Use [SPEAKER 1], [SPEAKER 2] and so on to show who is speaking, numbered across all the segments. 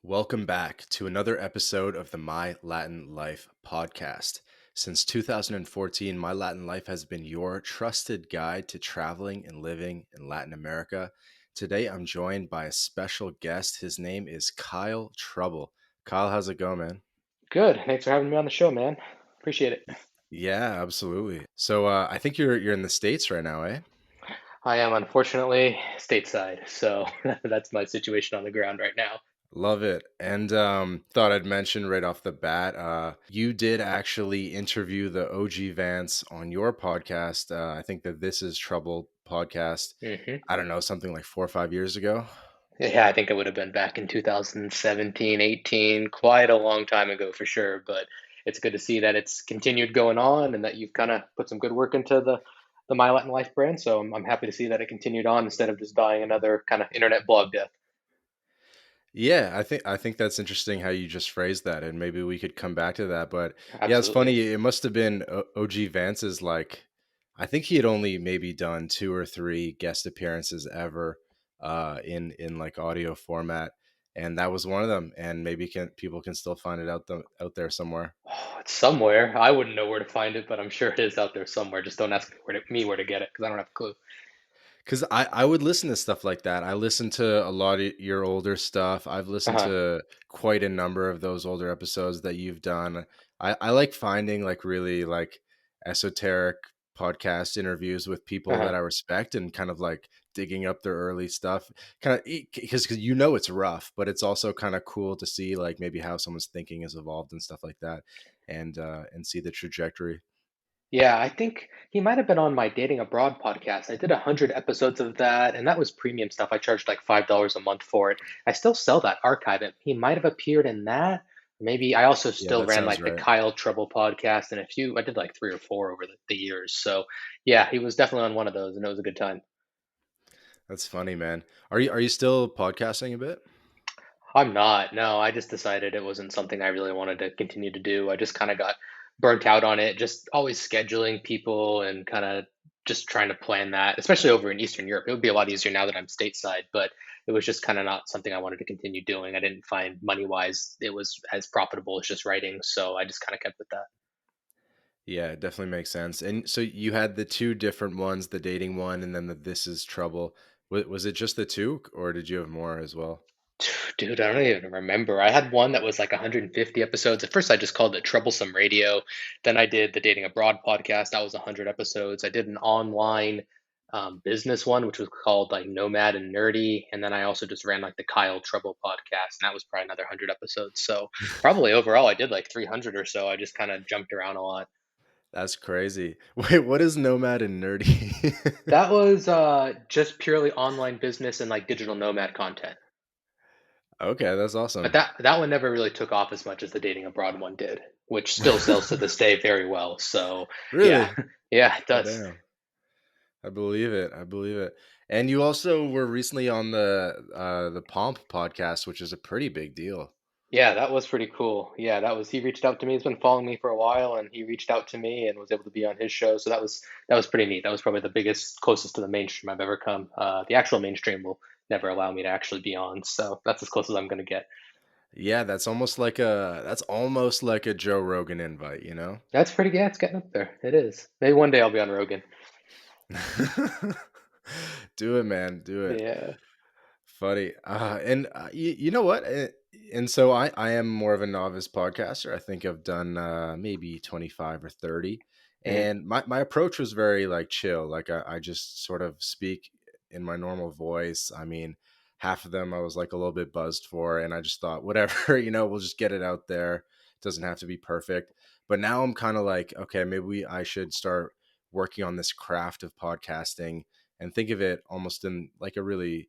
[SPEAKER 1] Welcome back to another episode of the My Latin Life podcast. Since 2014, My Latin Life has been your trusted guide to traveling and living in Latin America. Today, I'm joined by a special guest. His name is Kyle Trouble. Kyle, how's it going, man?
[SPEAKER 2] Good. Thanks for having me on the show, man. Appreciate it.
[SPEAKER 1] Yeah, absolutely. So I think you're in the States right now, eh?
[SPEAKER 2] I am unfortunately stateside, so that's my situation on the ground right now.
[SPEAKER 1] Love it. And thought I'd mention right off the bat, you did actually interview the OG Vance on your podcast. I think that This Is Trouble podcast.
[SPEAKER 2] hmm
[SPEAKER 1] I don't know, something like 4 or 5 years ago.
[SPEAKER 2] Yeah, I think it would have been back in 2017, 18, quite a long time ago for sure, but it's good to see that it's continued going on and that you've kind of put some good work into the My Latin Life brand. So I'm happy to see that it continued on instead of just dying another kind of internet blog death.
[SPEAKER 1] Yeah, I think that's interesting how you just phrased that, and maybe we could come back to that. But yeah, it's
[SPEAKER 2] Absolutely.
[SPEAKER 1] funny. It must have been OG Vance's like, I think he had only maybe done two or three guest appearances ever, in like audio format, and that was one of them. And maybe can people can still find it out there somewhere.
[SPEAKER 2] Oh, it's somewhere. I wouldn't know where to find it, but I'm sure it is out there somewhere. Just don't ask me where to get it because I don't have a clue.
[SPEAKER 1] Because I would listen to stuff like that. I listen to a lot of your older stuff. I've listened
[SPEAKER 2] Uh-huh.
[SPEAKER 1] to quite a number of those older episodes that you've done. I like finding like really like esoteric podcast interviews with people
[SPEAKER 2] Uh-huh.
[SPEAKER 1] that I respect and kind of like digging up their early stuff. Kind of because you know it's rough, but it's also kind of cool to see like maybe how someone's thinking has evolved and stuff like that, and see the trajectory.
[SPEAKER 2] Yeah, I think he might have been on my Dating Abroad podcast. I did 100 episodes of that, and that was premium stuff. I charged like $5 a month for it. I still sell that archive. He might have appeared in that. Maybe I also
[SPEAKER 1] Yeah,
[SPEAKER 2] still
[SPEAKER 1] that
[SPEAKER 2] ran
[SPEAKER 1] sounds
[SPEAKER 2] like the
[SPEAKER 1] right.
[SPEAKER 2] Kyle Trouble podcast and a few. I did like three or four over the years. So yeah, he was definitely on one of those, and it was a good time.
[SPEAKER 1] That's funny, man. Are you still podcasting a bit?
[SPEAKER 2] I'm not. No, I just decided it wasn't something I really wanted to continue to do. I just kind of got burnt out on it, just always scheduling people and kind of just trying to plan that, especially over in Eastern Europe. It would be a lot easier now that I'm stateside, but it was just kind of not something I wanted to continue doing. I didn't find money wise it was as profitable as just writing, so I just kind of kept with that.
[SPEAKER 1] Yeah, it definitely makes sense. And so you had the two different ones, the dating one and then the This Is Trouble. Was it just the two, or did you have more as well?
[SPEAKER 2] Dude, I don't even remember. I had one that was like 150 episodes. At first, I just called it Troublesome Radio. Then I did the Dating Abroad podcast. That was 100 episodes. I did an online business one, which was called like Nomad and Nerdy. And then I also just ran like the Kyle Trouble podcast, and that was probably another 100 episodes. So probably overall, I did like 300 or so. I just kind of jumped around a lot.
[SPEAKER 1] That's crazy. Wait, what is Nomad and Nerdy?
[SPEAKER 2] That was just purely online business and like digital nomad content.
[SPEAKER 1] Okay, that's
[SPEAKER 2] But
[SPEAKER 1] awesome.
[SPEAKER 2] that one never really took off as much as the Dating Abroad one did, which still sells to this day very well. So yeah,
[SPEAKER 1] Really?
[SPEAKER 2] yeah, it
[SPEAKER 1] Oh,
[SPEAKER 2] does.
[SPEAKER 1] damn. I believe it. I believe it. And you also were recently on the Pomp podcast, which is a pretty big deal.
[SPEAKER 2] Yeah, that was pretty cool. Yeah, that was he reached out to me. He's been following me for a while, and he reached out to me and was able to be on his show. So that was pretty neat. That was probably the biggest, closest to the mainstream I've ever come. The actual mainstream will never allow me to actually be on, so that's as close as I'm gonna get.
[SPEAKER 1] Yeah, that's almost like a Joe Rogan invite, you know?
[SPEAKER 2] That's pretty. Yeah, it's getting up there. It is. Maybe one day I'll be on Rogan.
[SPEAKER 1] Do it, man. Do it.
[SPEAKER 2] Yeah.
[SPEAKER 1] Funny. And you know what? And so I am more of a novice podcaster. I think I've done maybe 25 or 30.
[SPEAKER 2] Mhm.
[SPEAKER 1] And my approach was very like chill. Like I just sort of speak in my normal voice. I mean, half of them I was like a little bit buzzed for. And I just thought, whatever, we'll just get it out there. It doesn't have to be perfect. But now I'm kind of like, okay, maybe I should start working on this craft of podcasting and think of it almost in like a really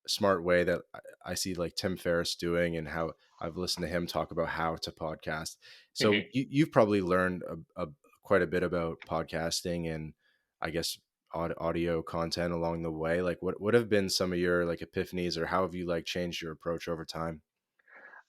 [SPEAKER 1] smart way that I see like Tim Ferriss doing, and how I've listened to him talk about how to podcast. So
[SPEAKER 2] Mhm.
[SPEAKER 1] you've probably learned quite a bit about podcasting and I guess audio content along the way. Like what have been some of your like epiphanies, or how have you like changed your approach over time?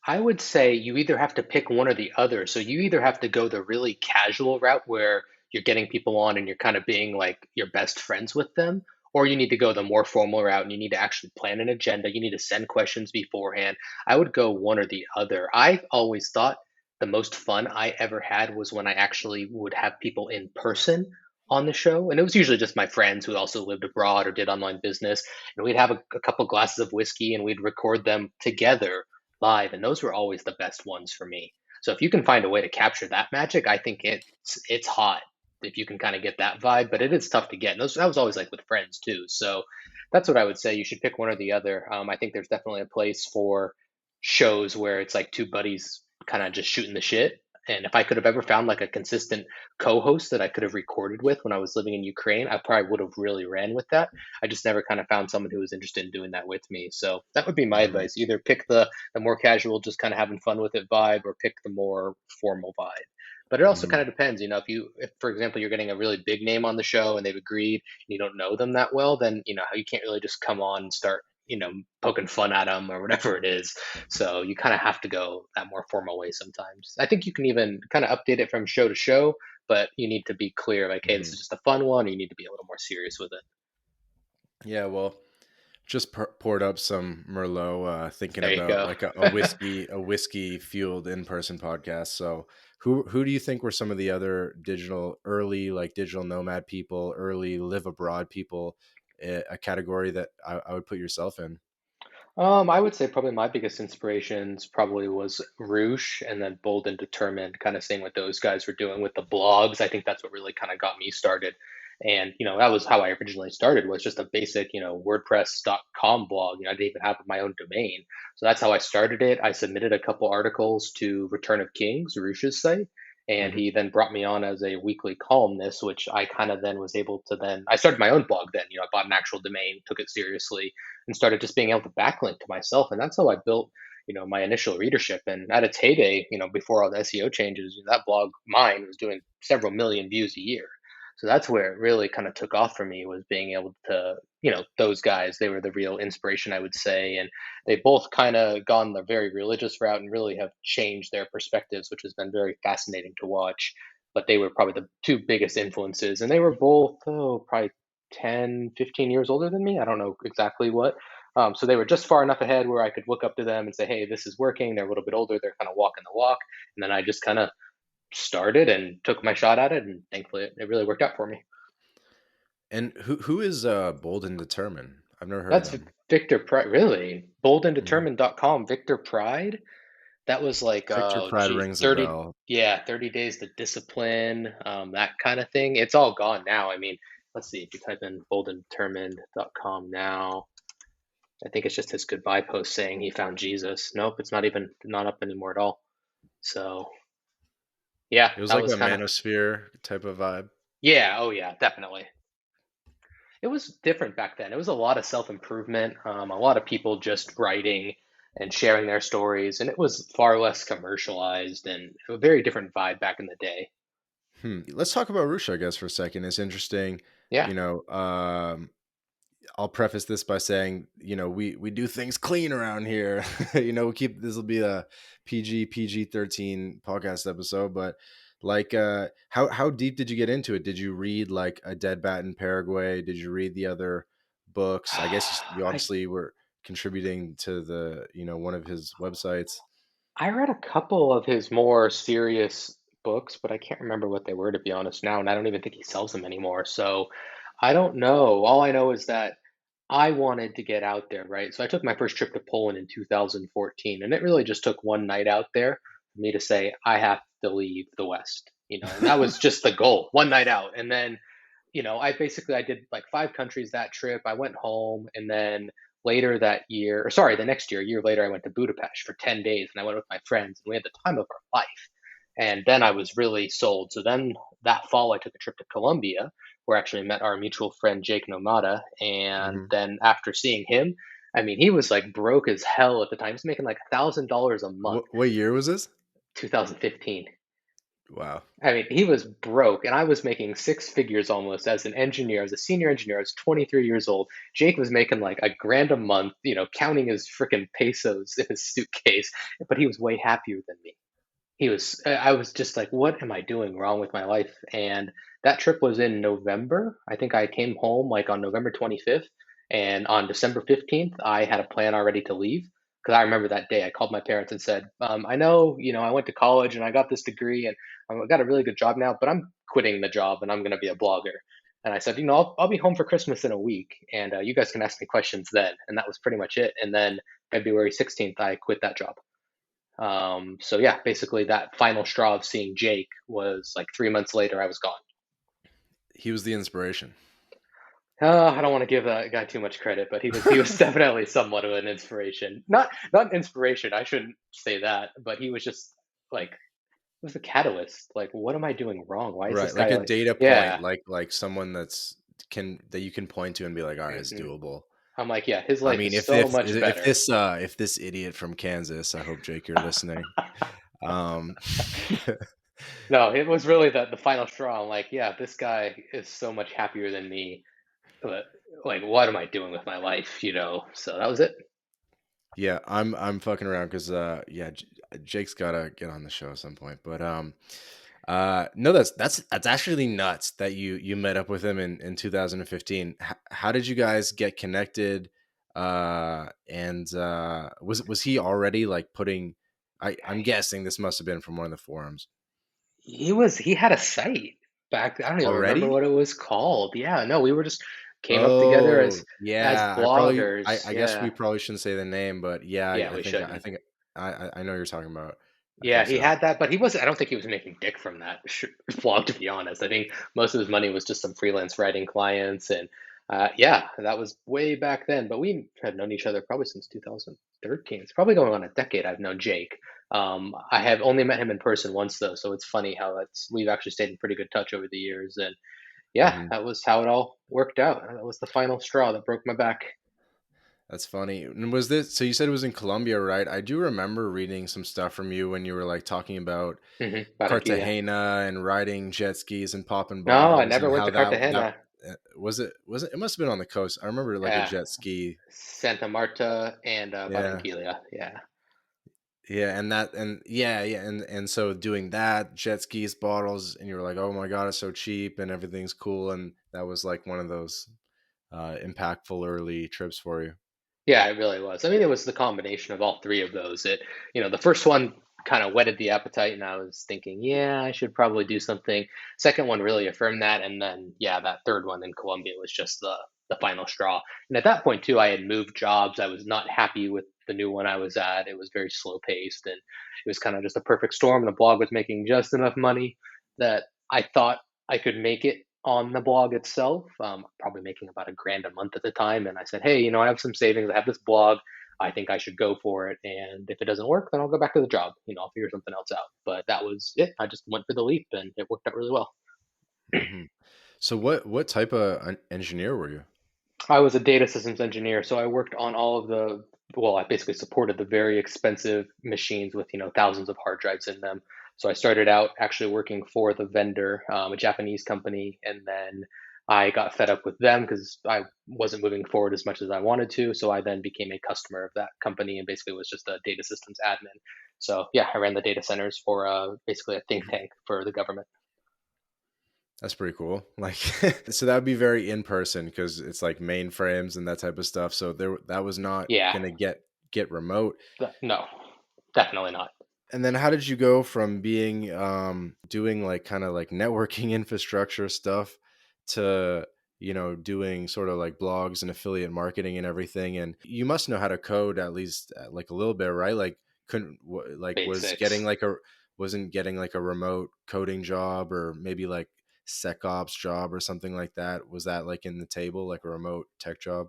[SPEAKER 2] I would say you either have to pick one or the other. So you either have to go the really casual route where you're getting people on and you're kind of being like your best friends with them, or you need to go the more formal route and you need to actually plan an agenda. You need to send questions beforehand. I would go one or the other. I always thought the most fun I ever had was when I actually would have people in person on the show. And it was usually just my friends who also lived abroad or did online business. And we'd have a couple glasses of whiskey and we'd record them together live. And those were always the best ones for me. So if you can find a way to capture that magic, I think it's hot if you can kind of get that vibe, but it is tough to get. And that was always like with friends too. So that's what I would say. You should pick one or the other. I think there's definitely a place for shows where it's like two buddies kind of just shooting the shit. And if I could have ever found like a consistent co-host that I could have recorded with when I was living in Ukraine, I probably would have really ran with that. I just never kind of found someone who was interested in doing that with me. So that would be my
[SPEAKER 1] Mhm.
[SPEAKER 2] advice. Either pick the more casual, just kind of having fun with it vibe, or pick the more formal vibe. But it also kind
[SPEAKER 1] Mhm.
[SPEAKER 2] of depends, if for example you're getting a really big name on the show and they've agreed and you don't know them that well, then you can't really just come on and start poking fun at them or whatever it is. So you kind of have to go that more formal way sometimes. I think you can even kind of update it from show to show, but you need to be clear, like, hey, this is
[SPEAKER 1] Mhm.
[SPEAKER 2] just a fun one, or you need to be a little more serious with it.
[SPEAKER 1] Yeah, well, just poured up some Merlot, thinking
[SPEAKER 2] There you
[SPEAKER 1] about
[SPEAKER 2] go.
[SPEAKER 1] like a whiskey fueled in person podcast. So, who do you think were some of the other digital nomad people, early live abroad people, a category that I would put yourself in?
[SPEAKER 2] I would say probably my biggest inspirations probably was Roosh and then Bold and Determined, kind of seeing what those guys were doing with the blogs. I think that's what really kind of got me started. And, that was how I originally started, was just a basic, WordPress.com blog. I didn't even have my own domain. So that's how I started it. I submitted a couple articles to Return of Kings, Roosh's site. And
[SPEAKER 1] Hmm.
[SPEAKER 2] he then brought me on as a weekly columnist, which I kind of then was able to I started my own blog then. I bought an actual domain, took it seriously, and started just being able to backlink to myself. And that's how I built, my initial readership. And at its heyday, before all the SEO changes, that blog mine was doing several million views a year. So that's where it really kind of took off for me, was being able to, those guys, they were the real inspiration, I would say. And they both kind of gone the very religious route and really have changed their perspectives, which has been very fascinating to watch. But they were probably the two biggest influences. And they were both, probably 10, 15 years older than me. I don't know exactly what. So they were just far enough ahead where I could look up to them and say, hey, this is working. They're a little bit older. They're kind of walking the walk. And then I just kind of started and took my shot at it. And thankfully, it really worked out for me.
[SPEAKER 1] And who is Bold and Determined? I've never heard of
[SPEAKER 2] That's
[SPEAKER 1] them.
[SPEAKER 2] Victor Pride. Really?
[SPEAKER 1] Hmm.
[SPEAKER 2] Boldanddetermined.com. Victor Pride. That was like,
[SPEAKER 1] Victor Pride
[SPEAKER 2] geez,
[SPEAKER 1] rings a
[SPEAKER 2] 30,
[SPEAKER 1] bell.
[SPEAKER 2] yeah, 30 days to discipline, that kind of thing. It's all gone now. I mean, let's see, if you type in boldanddetermined.com now, I think it's just his goodbye post saying he found Jesus. Nope, it's not up anymore at all. So yeah,
[SPEAKER 1] It was
[SPEAKER 2] that
[SPEAKER 1] like
[SPEAKER 2] was
[SPEAKER 1] a
[SPEAKER 2] kind of,
[SPEAKER 1] manosphere type of vibe.
[SPEAKER 2] yeah, oh yeah, definitely. It was different back then. It was a lot of self improvement, a lot of people just writing and sharing their stories, and it was far less commercialized and a very different vibe back in the day.
[SPEAKER 1] Let's talk about Rusha, I guess, for a second. It's interesting.
[SPEAKER 2] Yeah.
[SPEAKER 1] You know, I'll preface this by saying, we do things clean around here. We keep this will be a PG 13 podcast episode, but like, how deep did you get into it? Did you read like A Dead Bat in Paraguay? Did you read the other books? I guess you
[SPEAKER 2] I
[SPEAKER 1] obviously were contributing to one of his websites.
[SPEAKER 2] I read a couple of his more serious books, but I can't remember what they were, to be honest, now, and I don't even think he sells them anymore. So I don't know. All I know is that I wanted to get out there, right? So I took my first trip to Poland in 2014, and it really just took one night out there for me to say, I have to leave the West, and that was just the goal, one night out. And then I did like 5 countries that trip. I went home, and then later that year, or sorry, the next year, a year later, I went to Budapest for 10 days, and I went with my friends, and we had the time of our life. And then I was really sold. So then that fall, I took a trip to Colombia, where I actually met our mutual friend Jake Nomada. And
[SPEAKER 1] Hmm.
[SPEAKER 2] then after seeing him, I mean, he was like broke as hell at the time. He was making like $1,000 a month,
[SPEAKER 1] What year was this?
[SPEAKER 2] 2015.
[SPEAKER 1] Wow.
[SPEAKER 2] I mean, he was broke, and I was making six figures almost as an engineer, as a senior engineer. I was 23 years old. Jake was making like a grand a month, counting his freaking pesos in his suitcase, but he was way happier than me. I was just like, what am I doing wrong with my life? And that trip was in November. I think I came home like on November 25th, and on December 15th, I had a plan already to leave. Because I remember that day, I called my parents and said, I know, I went to college and I got this degree and I got a really good job now, but I'm quitting the job and I'm going to be a blogger. And I said, I'll be home for Christmas in a week, and you guys can ask me questions then. And that was pretty much it. And then February 16th, I quit that job. So yeah, basically that final straw of seeing Jake was like 3 months later, I was gone.
[SPEAKER 1] He was the inspiration.
[SPEAKER 2] I don't want to give that guy too much credit, but he was definitely somewhat of an inspiration. Not an inspiration. I shouldn't say that, but he was just like it was a catalyst. Like, what am I doing wrong? Why is this
[SPEAKER 1] Right, like
[SPEAKER 2] guy
[SPEAKER 1] a
[SPEAKER 2] like?
[SPEAKER 1] data point,
[SPEAKER 2] Yeah.
[SPEAKER 1] like someone that you can point to and be like, all right, it's
[SPEAKER 2] hmm
[SPEAKER 1] doable.
[SPEAKER 2] I'm like, yeah, his
[SPEAKER 1] I
[SPEAKER 2] life
[SPEAKER 1] mean,
[SPEAKER 2] is so much better.
[SPEAKER 1] if this idiot from Kansas, I hope Jake you're listening. Um,
[SPEAKER 2] No, it was really the final straw. I'm like, yeah, this guy is so much happier than me. But like, what am I doing with my life? So that was it.
[SPEAKER 1] yeah, I'm fucking around because yeah, Jake's gotta get on the show at some point. But no, that's actually nuts that you met up with him in 2015. How did you guys get connected? And was he already like putting? I'm guessing this must have been from one of the forums
[SPEAKER 2] He had a site back. I don't even remember
[SPEAKER 1] already.
[SPEAKER 2] what it was called. Yeah, no, we were just came up together
[SPEAKER 1] Oh
[SPEAKER 2] as
[SPEAKER 1] yeah,
[SPEAKER 2] bloggers.
[SPEAKER 1] I guess we
[SPEAKER 2] Yeah.
[SPEAKER 1] probably shouldn't say the name, but yeah,
[SPEAKER 2] Yeah,
[SPEAKER 1] I
[SPEAKER 2] we
[SPEAKER 1] think
[SPEAKER 2] shouldn't.
[SPEAKER 1] I know what you're talking about. I
[SPEAKER 2] Yeah,
[SPEAKER 1] think
[SPEAKER 2] he
[SPEAKER 1] so.
[SPEAKER 2] had that, but he wasn't. I don't think he was making dick from that vlog, to be honest. I think most of his money was just some freelance writing clients, and yeah, that was way back then. But we had known each other probably since 2013. It's probably going on a decade. I've known Jake. I have only met him in person once though, so it's funny how we've actually stayed in pretty good touch over the years. And yeah,
[SPEAKER 1] Hmm.
[SPEAKER 2] that was how it all worked out. That was the final straw that broke my back.
[SPEAKER 1] That's funny. And was this so you said it was in Colombia, right? I do remember reading some stuff from you when you were like talking about
[SPEAKER 2] Barranquilla.
[SPEAKER 1] Cartagena and riding jet skis and popping
[SPEAKER 2] No, I
[SPEAKER 1] bottles
[SPEAKER 2] never
[SPEAKER 1] and
[SPEAKER 2] went
[SPEAKER 1] how
[SPEAKER 2] to
[SPEAKER 1] that
[SPEAKER 2] Cartagena.
[SPEAKER 1] was it must have been on the coast. I remember like a
[SPEAKER 2] Uh,
[SPEAKER 1] jet ski.
[SPEAKER 2] Santa Marta and
[SPEAKER 1] Yeah.
[SPEAKER 2] Barranquilla. Yeah.
[SPEAKER 1] Yeah, and so doing that, jet skis, bottles, and you were like, "Oh my god, it's so cheap and everything's cool." And that was like one of those impactful early trips for you.
[SPEAKER 2] Yeah, it really was. I mean, it was the combination of all three of those. The first one kind of whetted the appetite, and I was thinking, yeah, I should probably do something. Second one really affirmed that, and then yeah, that third one in Colombia was just the final straw. And at that point too, I had moved jobs. I was not happy with the new one I was at. It was very slow paced, and it was kind of just a perfect storm. The blog was making just enough money that I thought I could make it on the blog itself, probably making about $1,000 a month at the time. And I said, hey, I have some savings. I have this blog. I think I should go for it. And if it doesn't work, then I'll go back to the job. I'll figure something else out. But that was it. I just went for the leap, and it worked out really well.
[SPEAKER 1] Hmm. So what type of engineer were you?
[SPEAKER 2] I was a data systems engineer, so I worked on all of I basically supported the very expensive machines with, thousands of hard drives in them. So I started out actually working for the vendor, a Japanese company, and then I got fed up with them because I wasn't moving forward as much as I wanted to. So I then became a customer of that company and basically was just a data systems admin. So yeah, I ran the data centers for basically a think tank for the government.
[SPEAKER 1] That's pretty cool. Like, so that would be very in person because it's like mainframes and that type of stuff. So that was not
[SPEAKER 2] Yeah,
[SPEAKER 1] gonna get remote.
[SPEAKER 2] no, definitely not.
[SPEAKER 1] And then how did you go from being doing like kind of like networking infrastructure stuff to doing sort of like blogs and affiliate marketing and everything? And you must know how to code at least like a little bit, right? Like couldn't like was getting
[SPEAKER 2] Basics.
[SPEAKER 1] like a wasn't getting like a remote coding job or maybe like SecOps job or something like that. Was that like in the table like a remote tech job?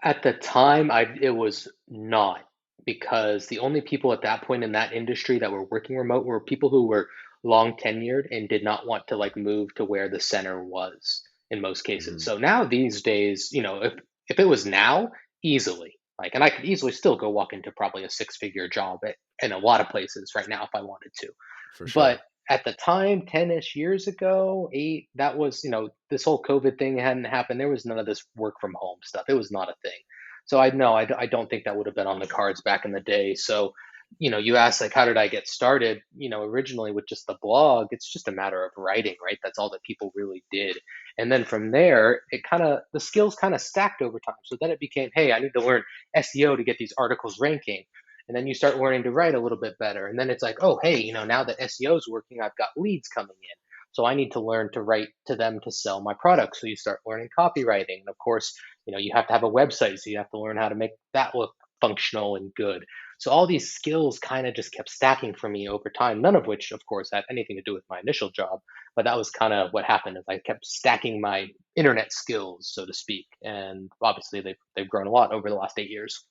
[SPEAKER 2] At the time, it was not, because the only people at that point in that industry that were working remote were people who were long tenured and did not want to like move to where the center was in most cases.
[SPEAKER 1] Hmm.
[SPEAKER 2] So now these days, if it was now, easily, like, and I could easily still go walk into probably a six-figure job in a lot of places right now if I wanted to.
[SPEAKER 1] For
[SPEAKER 2] But
[SPEAKER 1] sure.
[SPEAKER 2] at the time, 10-ish years ago, eight, that was, this whole COVID thing hadn't happened. There was none of this work from home stuff. It was not a thing. So I know, I don't think that would have been on the cards back in the day. So you asked like how did I get started? Originally with just the blog, it's just a matter of writing, right? That's all that people really did. And then from there, the skills kind of stacked over time. So then it became, hey, I need to learn SEO to get these articles ranking. And then you start learning to write a little bit better. And then it's like, oh, hey, now that SEO is working, I've got leads coming in. So I need to learn to write to them to sell my product. So you start learning copywriting. And of course, you have to have a website. So you have to learn how to make that look functional and good. So all these skills kind of just kept stacking for me over time, none of which, of course, had anything to do with my initial job. But that was kind of what happened is I kept stacking my internet skills, so to speak. And obviously they've grown a lot over the last 8 years.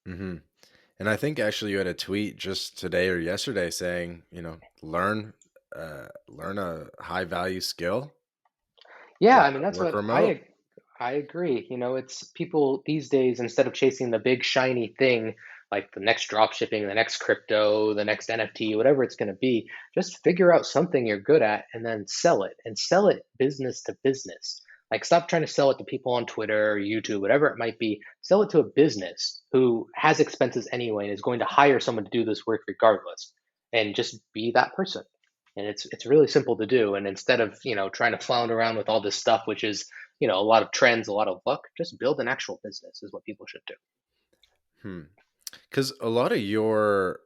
[SPEAKER 1] Hmm. And I think actually you had a tweet just today or yesterday saying, learn a high value skill,
[SPEAKER 2] Yeah,
[SPEAKER 1] like
[SPEAKER 2] I mean that's
[SPEAKER 1] work
[SPEAKER 2] what
[SPEAKER 1] remote.
[SPEAKER 2] I agree. It's people these days instead of chasing the big shiny thing like the next drop shipping, the next crypto, the next NFT, whatever it's going to be, just figure out something you're good at and then sell it and sell it business to business. Like stop trying to sell it to people on Twitter or YouTube, whatever it might be. Sell it to a business who has expenses anyway and is going to hire someone to do this work regardless. And just be that person. And it's really simple to do. And instead of trying to flounder around with all this stuff, which is a lot of trends, a lot of luck, just build an actual business is what people should do.
[SPEAKER 1] Hmm. Because a lot of your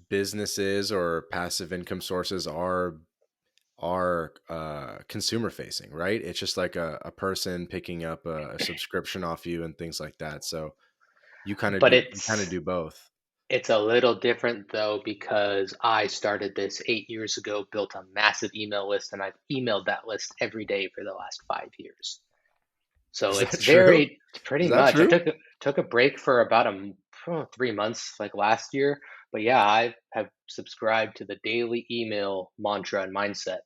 [SPEAKER 1] businesses or passive income sources are consumer facing, right? It's just like a person picking up a subscription off you and things like that. So
[SPEAKER 2] But
[SPEAKER 1] you kind of do both.
[SPEAKER 2] it's a little different though because I started this 8 years ago, built a massive email list, and I've emailed that list every day for the last 5 years. So
[SPEAKER 1] Is
[SPEAKER 2] it's
[SPEAKER 1] that true?
[SPEAKER 2] very pretty
[SPEAKER 1] Is that
[SPEAKER 2] much. I
[SPEAKER 1] true?
[SPEAKER 2] took a break for about 3 months, like last year. But yeah, I have subscribed to the daily email mantra and mindset,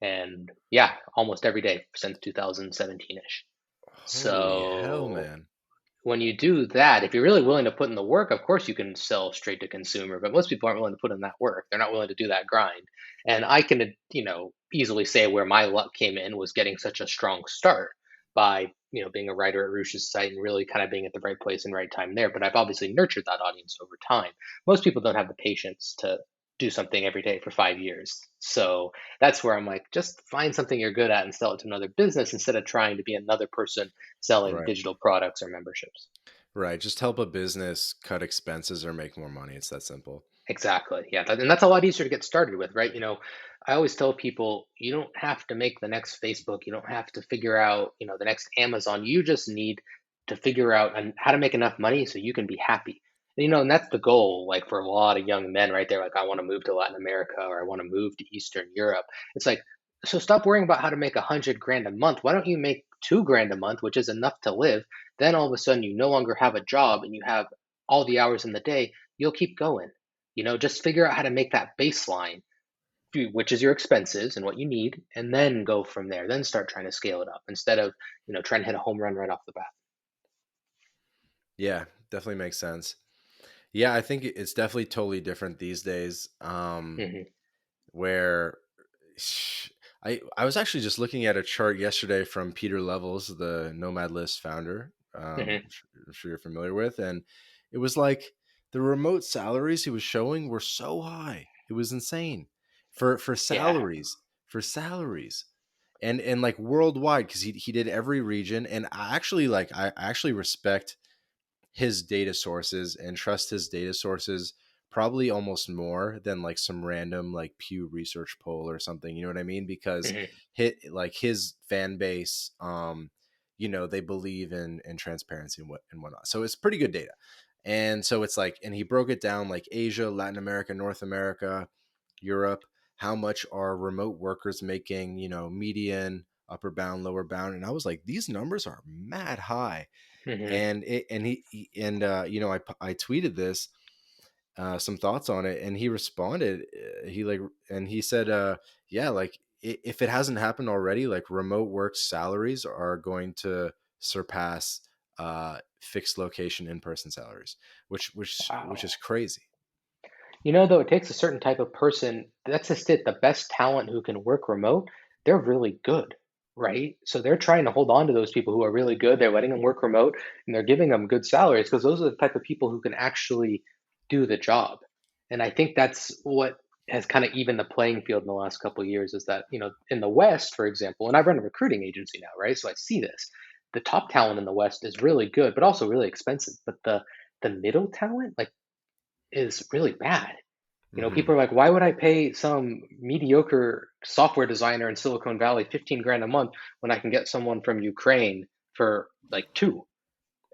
[SPEAKER 2] and yeah, almost every day since 2017ish.
[SPEAKER 1] Holy hell,
[SPEAKER 2] So
[SPEAKER 1] man.
[SPEAKER 2] when you do that, if you're really willing to put in the work, of course you can sell straight to consumer, but most people aren't willing to put in that work. They're not willing to do that grind. And I can, easily say where my luck came in was getting such a strong start by, being a writer at Roosh's site and really kind of being at the right place and right time there. But I've obviously nurtured that audience over time. Most people don't have the patience to do something every day for 5 years. So that's where I'm like, just find something you're good at and sell it to another business instead of trying to be another person selling
[SPEAKER 1] Right.
[SPEAKER 2] digital products or memberships.
[SPEAKER 1] Right. Just help a business cut expenses or make more money. It's that simple.
[SPEAKER 2] Exactly. Yeah. And that's a lot easier to get started with, right? I always tell people you don't have to make the next Facebook. You don't have to figure out, the next Amazon. You just need to figure out how to make enough money so you can be happy. And that's the goal, like for a lot of young men, right? They're like, I want to move to Latin America or I want to move to Eastern Europe. It's like, so stop worrying about how to make 100 grand a month. Why don't you make 2 grand a month, which is enough to live? Then all of a sudden you no longer have a job and you have all the hours in the day. You'll keep going. Just figure out how to make that baseline, which is your expenses and what you need, and then go from there. Then start trying to scale it up instead of, trying to hit a home run right off the bat.
[SPEAKER 1] Yeah, definitely makes sense. Yeah, I think it's definitely totally different these days.
[SPEAKER 2] Hmm.
[SPEAKER 1] Where I was actually just looking at a chart yesterday from Peter Levels, the Nomad List founder.
[SPEAKER 2] Hmm.
[SPEAKER 1] I'm sure you're familiar with, and it was like the remote salaries he was showing were so high. It was insane for
[SPEAKER 2] Yeah.
[SPEAKER 1] salaries, and like worldwide because he did every region. And I actually respect his data sources and trust his data sources probably almost more than like some random like Pew Research poll or something. You know what I mean? Because
[SPEAKER 2] Hmm.
[SPEAKER 1] his fan base, they believe in transparency and whatnot. So it's pretty good data. And so it's like, and he broke it down like Asia, Latin America, North America, Europe. How much are remote workers making? Median, upper bound, lower bound, and I was like, these numbers are mad high.
[SPEAKER 2] Hmm.
[SPEAKER 1] And I tweeted this some thoughts on it, and he responded. He said, "Yeah, like if it hasn't happened already, like remote work salaries are going to surpass fixed location in person salaries, which
[SPEAKER 2] Wow.
[SPEAKER 1] is crazy."
[SPEAKER 2] Though it takes a certain type of person, that's just it. The best talent who can work remote, they're really good, right? So they're trying to hold on to those people who are really good. They're letting them work remote and they're giving them good salaries because those are the type of people who can actually do the job. And I think that's what has kind of evened the playing field in the last couple of years is that, in the West, for example, and I run a recruiting agency now, right? So I see this. The top talent in the West is really good, but also really expensive. But the middle talent, like, is really bad.
[SPEAKER 1] Hmm.
[SPEAKER 2] People are like, why would I pay some mediocre software designer in Silicon Valley 15 grand a month when I can get someone from Ukraine for like two?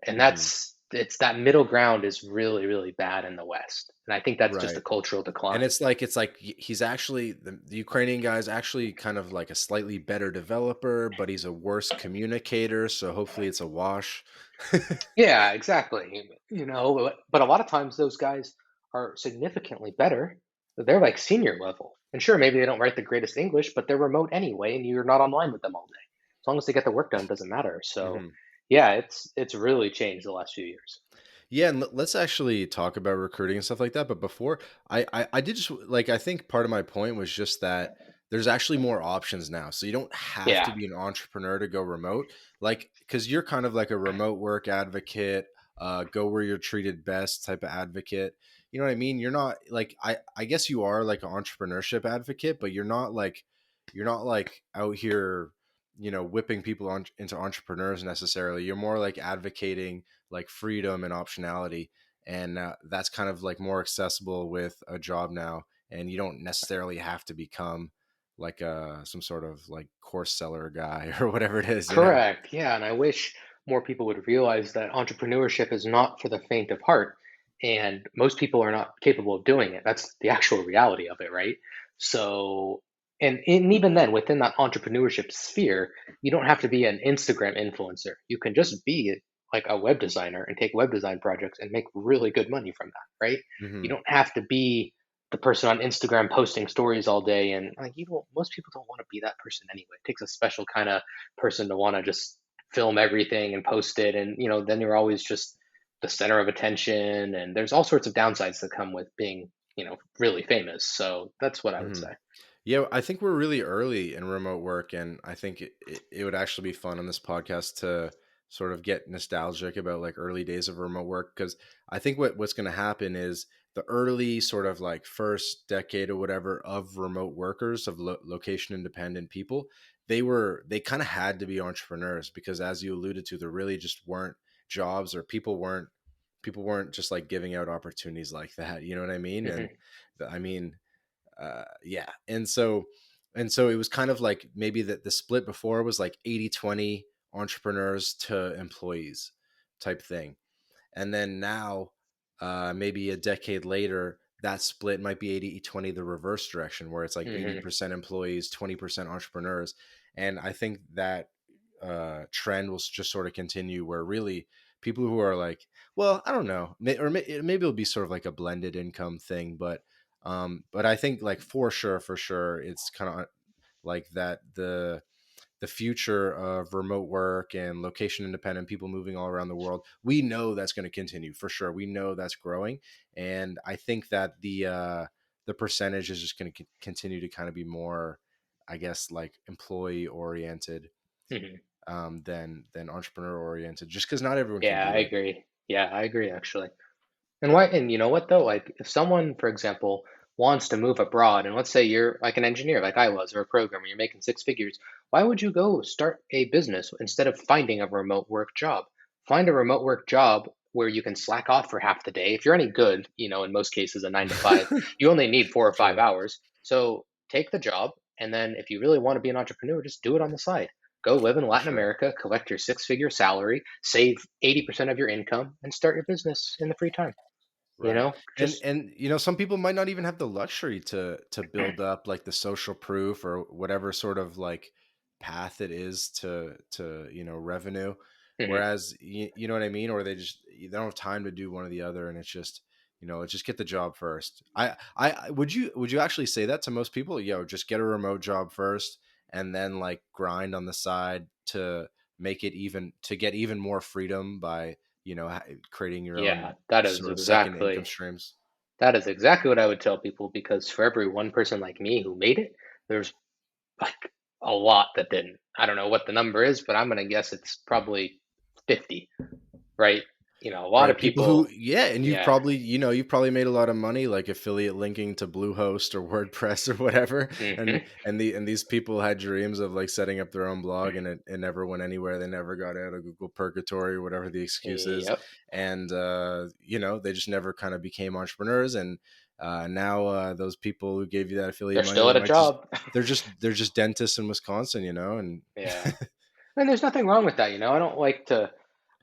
[SPEAKER 2] And
[SPEAKER 1] Hmm.
[SPEAKER 2] it's that middle ground is really, really bad in the West. And I think that's just a
[SPEAKER 1] Right.
[SPEAKER 2] cultural
[SPEAKER 1] And
[SPEAKER 2] decline.
[SPEAKER 1] it's like he's actually the Ukrainian guy's actually kind of like a slightly better developer, but he's a worse communicator. So hopefully it's a wash.
[SPEAKER 2] Yeah, exactly. But a lot of times those guys are significantly better. They're like senior level. And sure, maybe they don't write the greatest English, but they're remote anyway, and you're not online with them all day. As long as they get the work done, it doesn't matter. So,
[SPEAKER 1] Hmm.
[SPEAKER 2] yeah, it's really changed the last few years.
[SPEAKER 1] Yeah, and let's actually talk about recruiting and stuff like that. But before, I did just like I think part of my point was just that there's actually more options now, so you don't have to
[SPEAKER 2] Yeah,
[SPEAKER 1] be an entrepreneur to go remote. Like, because you're kind of like a remote work advocate, go where you're treated best type of advocate. You know what I mean? You're not like I guess you are like an entrepreneurship advocate, but you're not like out here, whipping people into entrepreneurs necessarily. You're more like advocating like freedom and optionality, and that's kind of like more accessible with a job now, and you don't necessarily have to become like some sort of like course seller guy or whatever it is.
[SPEAKER 2] correct. Yeah, and I wish more people would realize that entrepreneurship is not for the faint of heart, and most people are not capable of doing it. That's the actual reality of it, right? So, and even then, within that entrepreneurship sphere, you don't have to be an Instagram influencer. You can just be like a web designer and take web design projects and make really good money from that, right? You
[SPEAKER 1] Hmm.
[SPEAKER 2] don't have to be the person on Instagram posting stories all day, and like most people don't want to be that person anyway. It takes a special kind of person to want to just film everything and post it, and then you're always just the center of attention, and there's all sorts of downsides that come with being really famous. So that's what I would
[SPEAKER 1] Hmm.
[SPEAKER 2] say.
[SPEAKER 1] Yeah, I think we're really early in remote work, and I think it would actually be fun on this podcast to sort of get nostalgic about like early days of remote work, because I think what's going to happen is the early sort of like first decade or whatever of remote workers of location independent people, they kind of had to be entrepreneurs, because as you alluded to, there really just weren't jobs, or people weren't just like giving out opportunities like that. You know what I mean? And
[SPEAKER 2] Hmm.
[SPEAKER 1] I mean, yeah, and so it was kind of like maybe the split before was like 80-20 entrepreneurs to employees type thing, and then now, maybe a decade later, that split might be 80-20, the reverse direction, where it's like
[SPEAKER 2] Hmm.
[SPEAKER 1] 80% employees, 20% entrepreneurs. And I think that trend will just sort of continue, where really people who are like, well, I don't know, maybe it'll be sort of like a blended income thing, but I think like for sure, it's kind of like that the future of remote work and location independent people moving all around the world, we know that's going to continue for sure. We know that's growing, and I think that the percentage is just going to continue to kind of be more, I guess, like employee oriented,
[SPEAKER 2] Hmm.
[SPEAKER 1] than entrepreneur oriented, just because not everyone can
[SPEAKER 2] Yeah, I
[SPEAKER 1] do it.
[SPEAKER 2] agree. Yeah, I agree actually. And why? And you know what though? Like, if someone, for example, wants to move abroad, and let's say you're like an engineer, like I was, or a programmer, you're making six figures. Why would you go start a business instead of finding a remote work job? Find a remote work job where you can slack off for half the day. If you're any good, in most cases, a 9 to 5, you only need 4 or 5
[SPEAKER 1] True.
[SPEAKER 2] hours. So take the job, and then if you really want to be an entrepreneur, just do it on the side. Go live in
[SPEAKER 1] For
[SPEAKER 2] Latin
[SPEAKER 1] sure.
[SPEAKER 2] America, collect your six-figure salary, save 80% of your income, and start your business in the free time.
[SPEAKER 1] Right. And
[SPEAKER 2] Just
[SPEAKER 1] and some people might not even have the luxury to build up like the social proof or whatever sort of like path it is to revenue.
[SPEAKER 2] mhm.
[SPEAKER 1] Whereas you know what I mean, or they don't have time to do one or the other, and it's just, just get the job first. Would you actually say that to most people? Yo, just get a remote job first, and then like grind on the side to make it even to get even more freedom by creating your
[SPEAKER 2] Yeah,
[SPEAKER 1] own sort of second income streams.
[SPEAKER 2] that is exactly what I would tell people, because for every one person like me who made it, there's like a lot that didn't. I don't know what the number is, but I'm gonna guess it's probably 50, right? A lot
[SPEAKER 1] Right.
[SPEAKER 2] of
[SPEAKER 1] People who,
[SPEAKER 2] people,
[SPEAKER 1] yeah, and
[SPEAKER 2] yeah.
[SPEAKER 1] you've probably made a lot of money like affiliate linking to Bluehost or WordPress or whatever. And
[SPEAKER 2] Hmm.
[SPEAKER 1] these people had dreams of like setting up their own blog, and it never went anywhere. They never got out of Google purgatory or whatever the excuse is.
[SPEAKER 2] Yep.
[SPEAKER 1] And they just never kind of became entrepreneurs. And now those people who gave you that
[SPEAKER 2] They're
[SPEAKER 1] affiliate money,
[SPEAKER 2] still
[SPEAKER 1] they
[SPEAKER 2] at a
[SPEAKER 1] might just
[SPEAKER 2] job.
[SPEAKER 1] they're just dentists in Wisconsin, and
[SPEAKER 2] Yeah. And there's nothing wrong with that. I don't like to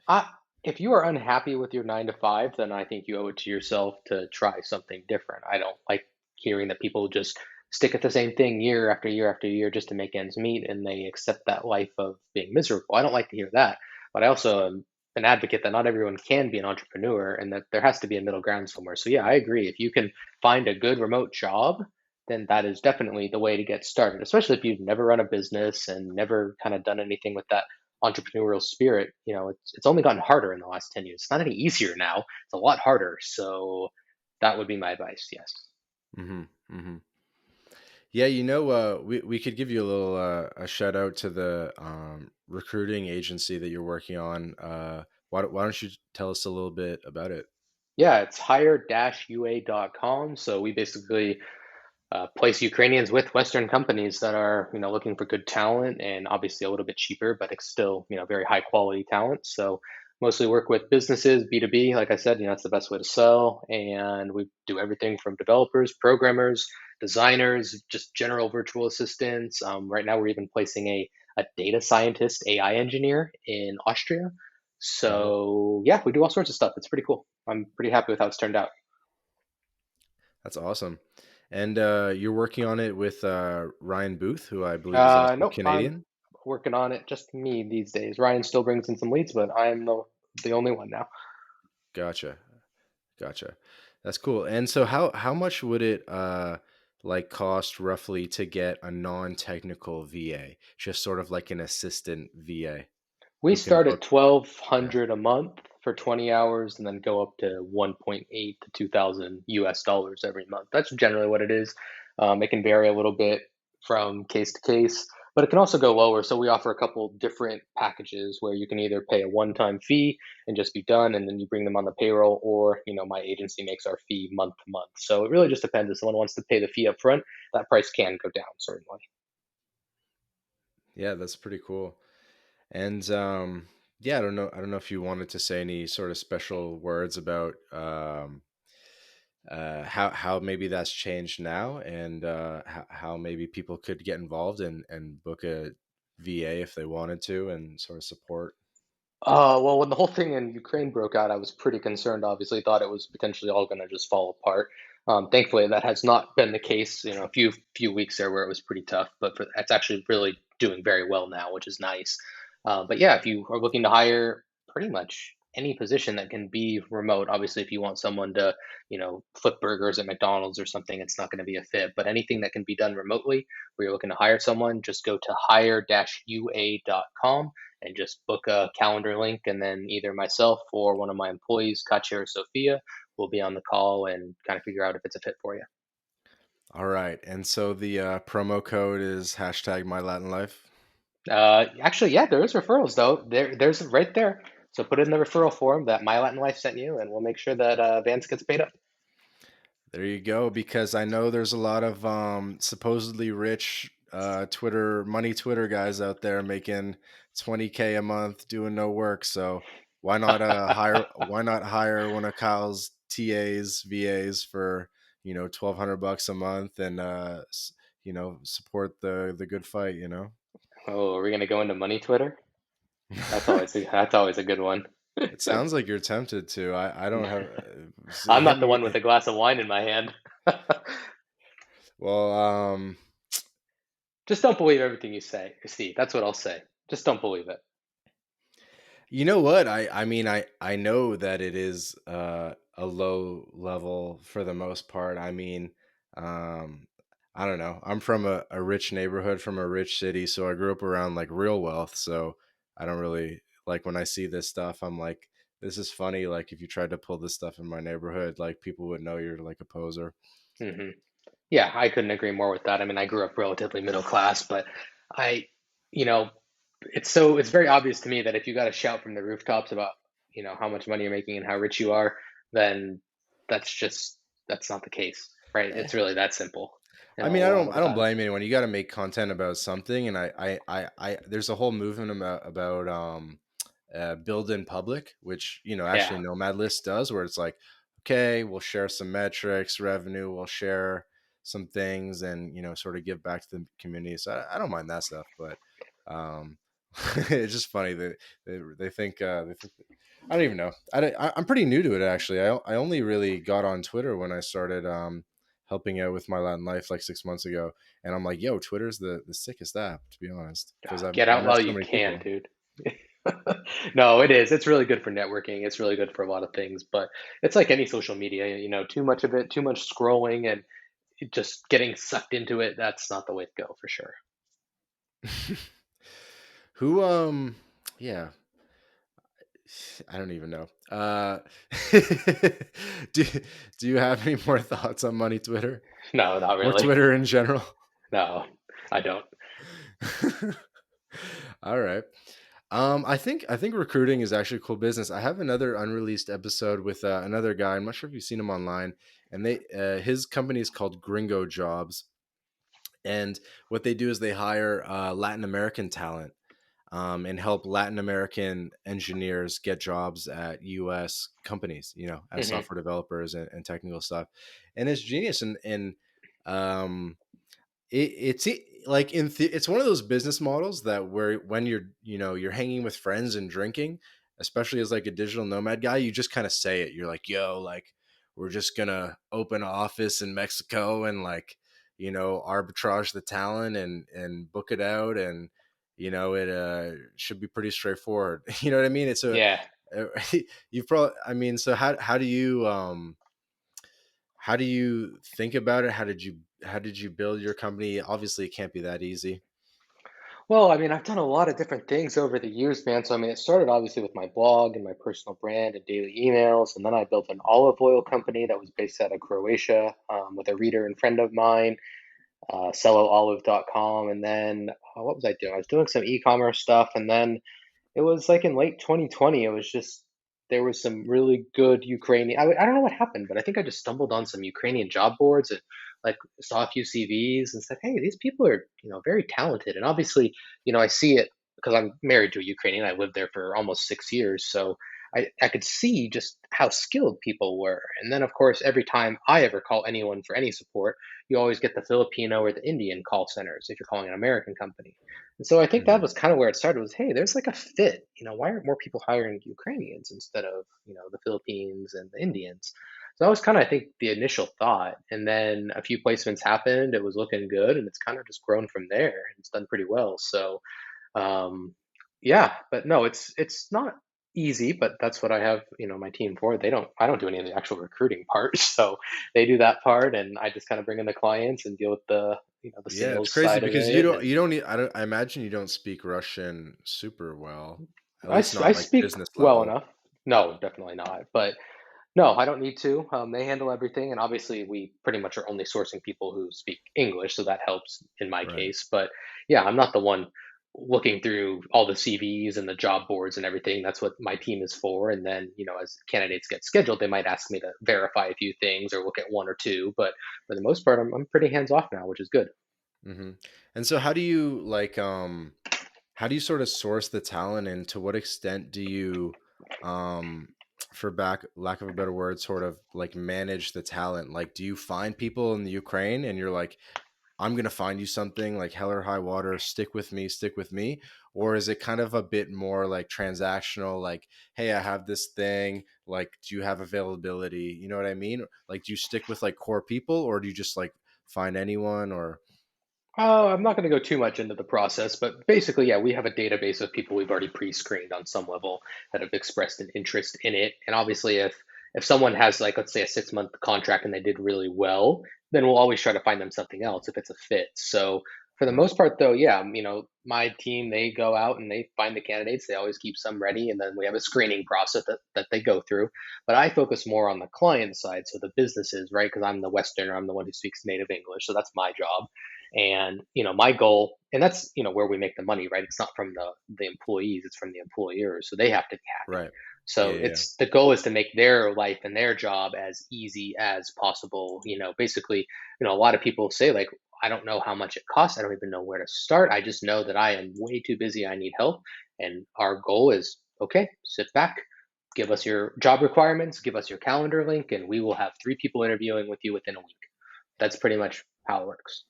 [SPEAKER 2] I if you are unhappy with your 9 to 5, then I think you owe it to yourself to try something different. I don't like hearing that people just stick at the same thing year after year after year just to make ends meet and they accept that life of being miserable. I don't like to hear that. But I also am an advocate that not everyone can be an entrepreneur and that there has to be a middle ground somewhere. So yeah, I agree. If you can find a good remote job, then that is definitely the way to get started, especially if you've never run a business and never kind of done anything with that entrepreneurial spirit. It's only gotten harder in the last 10 years. It's not any easier now. It's a lot harder. So that would be my advice. Yes.
[SPEAKER 1] hmm hmm Yeah, we could give you a little a shout out to the recruiting agency that you're working on. Why don't you tell us a little bit about it?
[SPEAKER 2] Yeah, it's hire-ua.com. So we basically place Ukrainians with Western companies that are, looking for good talent and obviously a little bit cheaper, but it's still, very high quality talent. So mostly work with businesses, B2B. Like I said, that's the best way to sell. And we do everything from developers, programmers, designers, just general virtual assistants. Right now, we're even placing a data scientist, AI engineer in Austria.
[SPEAKER 1] hmm
[SPEAKER 2] So yeah, we do all sorts of stuff. It's pretty cool. I'm pretty happy with how it's turned out.
[SPEAKER 1] That's awesome. And you're working on it with Ryan Booth, who I believe is also
[SPEAKER 2] Nope, I'm
[SPEAKER 1] Canadian.
[SPEAKER 2] working on it. Just me these days. Ryan still brings in some leads, but I'm the only one now.
[SPEAKER 1] Gotcha, gotcha. That's cool. And so, how much would it like cost roughly to get a non-technical VA, just sort of like an assistant VA
[SPEAKER 2] We
[SPEAKER 1] who can
[SPEAKER 2] start at
[SPEAKER 1] book?
[SPEAKER 2] twelve
[SPEAKER 1] Yeah.
[SPEAKER 2] hundred a month for 20 hours, and then go up to 1.8 to 2,000 US dollars every month. That's generally what it is. It can vary a little bit from case to case, but it can also go lower. So we offer a couple different packages where you can either pay a one-time fee and just be done, and then you bring them on the payroll, or my agency makes our fee month to month. So it really just depends. If someone wants to pay the fee up front, that price can go down certainly.
[SPEAKER 1] Yeah, that's pretty cool. And yeah, I don't know if you wanted to say any sort of special words about how maybe that's changed now, and how maybe people could get involved and book a VA if they wanted to, and sort of support.
[SPEAKER 2] Well, when the whole thing in Ukraine broke out, I was pretty concerned. Obviously, thought it was potentially all going to just fall apart. Thankfully, that has not been the case. A few weeks there where it was pretty tough, but it's actually really doing very well now, which is nice. But yeah, if you are looking to hire pretty much any position that can be remote, obviously, if you want someone to, flip burgers at McDonald's or something, it's not going to be a fit. But anything that can be done remotely, where you're looking to hire someone, just go to hire-ua.com and just book a calendar link, and then either myself or one of my employees, Katya or Sophia, will be on the call and kind of figure out if it's a fit for you.
[SPEAKER 1] All right, and so the promo code is hashtag My Latin Life.
[SPEAKER 2] Actually, yeah, there is referrals though. There's right there. So put in the referral form that My Latin Life sent you, and we'll make sure that Vance gets paid up.
[SPEAKER 1] There you go. Because I know there's a lot of supposedly rich Twitter guys out there making 20K a month doing no work. So why not hire one of Kyle's TAs, VAs for 1,200 bucks a month, and support the good fight.
[SPEAKER 2] Oh, are we gonna go into money Twitter? That's always a good one.
[SPEAKER 1] It sounds like you're tempted to. I don't have
[SPEAKER 2] I'm
[SPEAKER 1] hit
[SPEAKER 2] not the
[SPEAKER 1] me.
[SPEAKER 2] one with a glass of wine in my hand.
[SPEAKER 1] Well,
[SPEAKER 2] Just don't believe everything you say, Steve. That's what I'll say. Just don't believe it.
[SPEAKER 1] you know what? I mean, I know that it is a low level for the most part. I mean, um I don't know. I'm from a rich neighborhood, from a rich city, so I grew up around like real wealth. So I don't really like when I see this stuff, I'm like, this is funny. Like if you tried to pull this stuff in my neighborhood, like people would know you're like a poser.
[SPEAKER 2] Hmm. Yeah, I couldn't agree more with that. I mean, I grew up relatively middle class, but I, you know, it's very obvious to me that if you got to shout from the rooftops about, how much money you're making and how rich you are, then that's just that's not the case, right?
[SPEAKER 1] Eh,
[SPEAKER 2] It's really that simple in
[SPEAKER 1] I
[SPEAKER 2] a
[SPEAKER 1] mean,
[SPEAKER 2] lot of
[SPEAKER 1] I
[SPEAKER 2] the
[SPEAKER 1] don't
[SPEAKER 2] time.
[SPEAKER 1] blame anyone. You got to make content about something, and there's a whole movement about build in public, which
[SPEAKER 2] Yeah.
[SPEAKER 1] actually Nomad List does, where it's like, okay, we'll share some metrics, revenue, we'll share some things, and sort of give back to the community. So I don't mind that stuff, but um, it's just funny that they think I don't even know. I'm pretty new to it actually. I only really got on Twitter when I started helping out with my Latin life like 6 months ago, and I'm like, yo, Twitter's the sickest app to be honest because
[SPEAKER 2] Get
[SPEAKER 1] I
[SPEAKER 2] out
[SPEAKER 1] met
[SPEAKER 2] while
[SPEAKER 1] so
[SPEAKER 2] you
[SPEAKER 1] many
[SPEAKER 2] can,
[SPEAKER 1] people.
[SPEAKER 2] dude. No, it is. It's really good for networking. It's really good for a lot of things, but it's like any social media, too much of it, too much scrolling and just getting sucked into it. That's not the way to go for sure.
[SPEAKER 1] Who yeah, I don't even know. Do do you have any more thoughts on money Twitter
[SPEAKER 2] No, not
[SPEAKER 1] or
[SPEAKER 2] really.
[SPEAKER 1] Twitter in general?
[SPEAKER 2] No, I don't.
[SPEAKER 1] All right. I think recruiting is actually a cool business. I have another unreleased episode with another guy. I'm not sure if you've seen him online, and they his company is called Gringo Jobs, and what they do is they hire Latin American talent and help Latin American engineers get jobs at U.S. companies. As
[SPEAKER 2] Hmm.
[SPEAKER 1] software developers and technical stuff, and it's genius. And um, like it's one of those business models that where when you're hanging with friends and drinking, especially as like a digital nomad guy, you just kind of say it. You're like, yo, like we're just gonna open an office in Mexico and like arbitrage the talent and book it out, and it should be pretty straightforward. You know what I mean? It's a
[SPEAKER 2] Yeah.
[SPEAKER 1] you've probably, I mean, so how do you think about it? How did you build your company? Obviously, it can't be that easy.
[SPEAKER 2] Well, I mean, I've done a lot of different things over the years, man. So, I mean, it started obviously with my blog and my personal brand and daily emails. And then I built an olive oil company that was based out of Croatia with a reader and friend of mine, selloolive.com. And then what was I doing? I was doing some e-commerce stuff. And then it was like in late 2020. It was just there was some really good Ukrainian. I don't know what happened, but I think I just stumbled on some Ukrainian job boards and like saw a few CVs and said, "Hey, these people are very talented." And obviously, I see it because I'm married to a Ukrainian. I lived there for almost 6 years, so I could see just how skilled people were. And then, of course, every time I ever call anyone for any support, you always get the Filipino or the Indian call centers if you're calling an American company. And so I think that
[SPEAKER 1] Mhm.
[SPEAKER 2] was kind of where it started was, hey, there's like a fit. Why aren't more people hiring Ukrainians instead of, the Philippines and the Indians? So that was kind of, I think, the initial thought. And then a few placements happened. It was looking good, and it's kind of just grown from there. It's done pretty well. So um, yeah, but no, it's not easy, but that's what I have, my team for. I don't do any of the actual recruiting part. So they do that part and I just kind of bring in the clients and deal with the
[SPEAKER 1] Yeah, it's
[SPEAKER 2] sales
[SPEAKER 1] crazy
[SPEAKER 2] side of
[SPEAKER 1] because
[SPEAKER 2] it.
[SPEAKER 1] you
[SPEAKER 2] And
[SPEAKER 1] don't need, I imagine you don't speak Russian super well, at
[SPEAKER 2] I,
[SPEAKER 1] least
[SPEAKER 2] s- I
[SPEAKER 1] not like
[SPEAKER 2] speak
[SPEAKER 1] business
[SPEAKER 2] well
[SPEAKER 1] level.
[SPEAKER 2] enough. No, definitely not. But no, I don't need to. They handle everything, and obviously, we pretty much are only sourcing people who speak English, so that helps in my
[SPEAKER 1] Right.
[SPEAKER 2] case. But yeah, I'm not the one looking through all the CVs and the job boards and everything. That's what my team is for. And then, as candidates get scheduled, they might ask me to verify a few things or look at one or two. But for the most part, I'm pretty hands off now, which is good.
[SPEAKER 1] Hmm. And so how do you like how do you sort of source the talent, and to what extent do you um for back lack of a better word, sort of like manage the talent? Like, do you find people in the Ukraine and you're like, I'm going to find you something like hell or high water, stick with me? Or is it kind of a bit more like transactional, like, hey, I have this thing, like, do you have availability? You know what I mean? Like, do you stick with like core people, or do you just like find anyone? Or
[SPEAKER 2] I'm not going to go too much into the process, but basically, yeah, we have a database of people we've already pre-screened on some level that have expressed an interest in it. And obviously, if someone has like let's say a 6 month contract and they did really well, then we'll always try to find them something else if it's a fit. So for the
[SPEAKER 1] right.
[SPEAKER 2] most part, though, yeah, my team they go out and they find the candidates. They always keep some ready, and then we have a screening process that they go through. But I focus more on the client side, so the businesses, right? Because I'm the Westerner, I'm the one who speaks native English, so that's my job. And my goal, and that's where we make the money, right? It's not from the employees, it's from the employers, so they have to be happy.
[SPEAKER 1] Right.
[SPEAKER 2] So
[SPEAKER 1] Yeah.
[SPEAKER 2] it's the goal is to make their life and their job as easy as possible. Basically, a lot of people say like, I don't know how much it costs. I don't even know where to start. I just know that I am way too busy. I need help. And our goal is okay, sit back, give us your job requirements, give us your calendar link, and we will have 3 people interviewing with you within a week. That's pretty much how it works.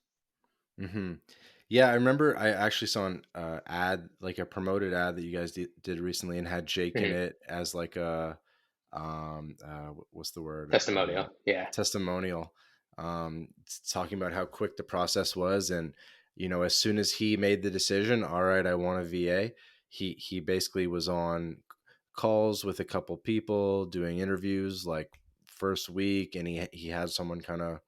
[SPEAKER 1] Hmm. Yeah, I remember I actually saw an ad, like a promoted ad that you guys did recently, and had Jake in
[SPEAKER 2] Hmm.
[SPEAKER 1] it as like a what's the word,
[SPEAKER 2] Testimonial. Yeah.
[SPEAKER 1] testimonial, talking about how quick the process was, and as soon as he made the decision, all right, I want a VA, he basically was on calls with a couple people doing interviews like first week, and he had someone kind of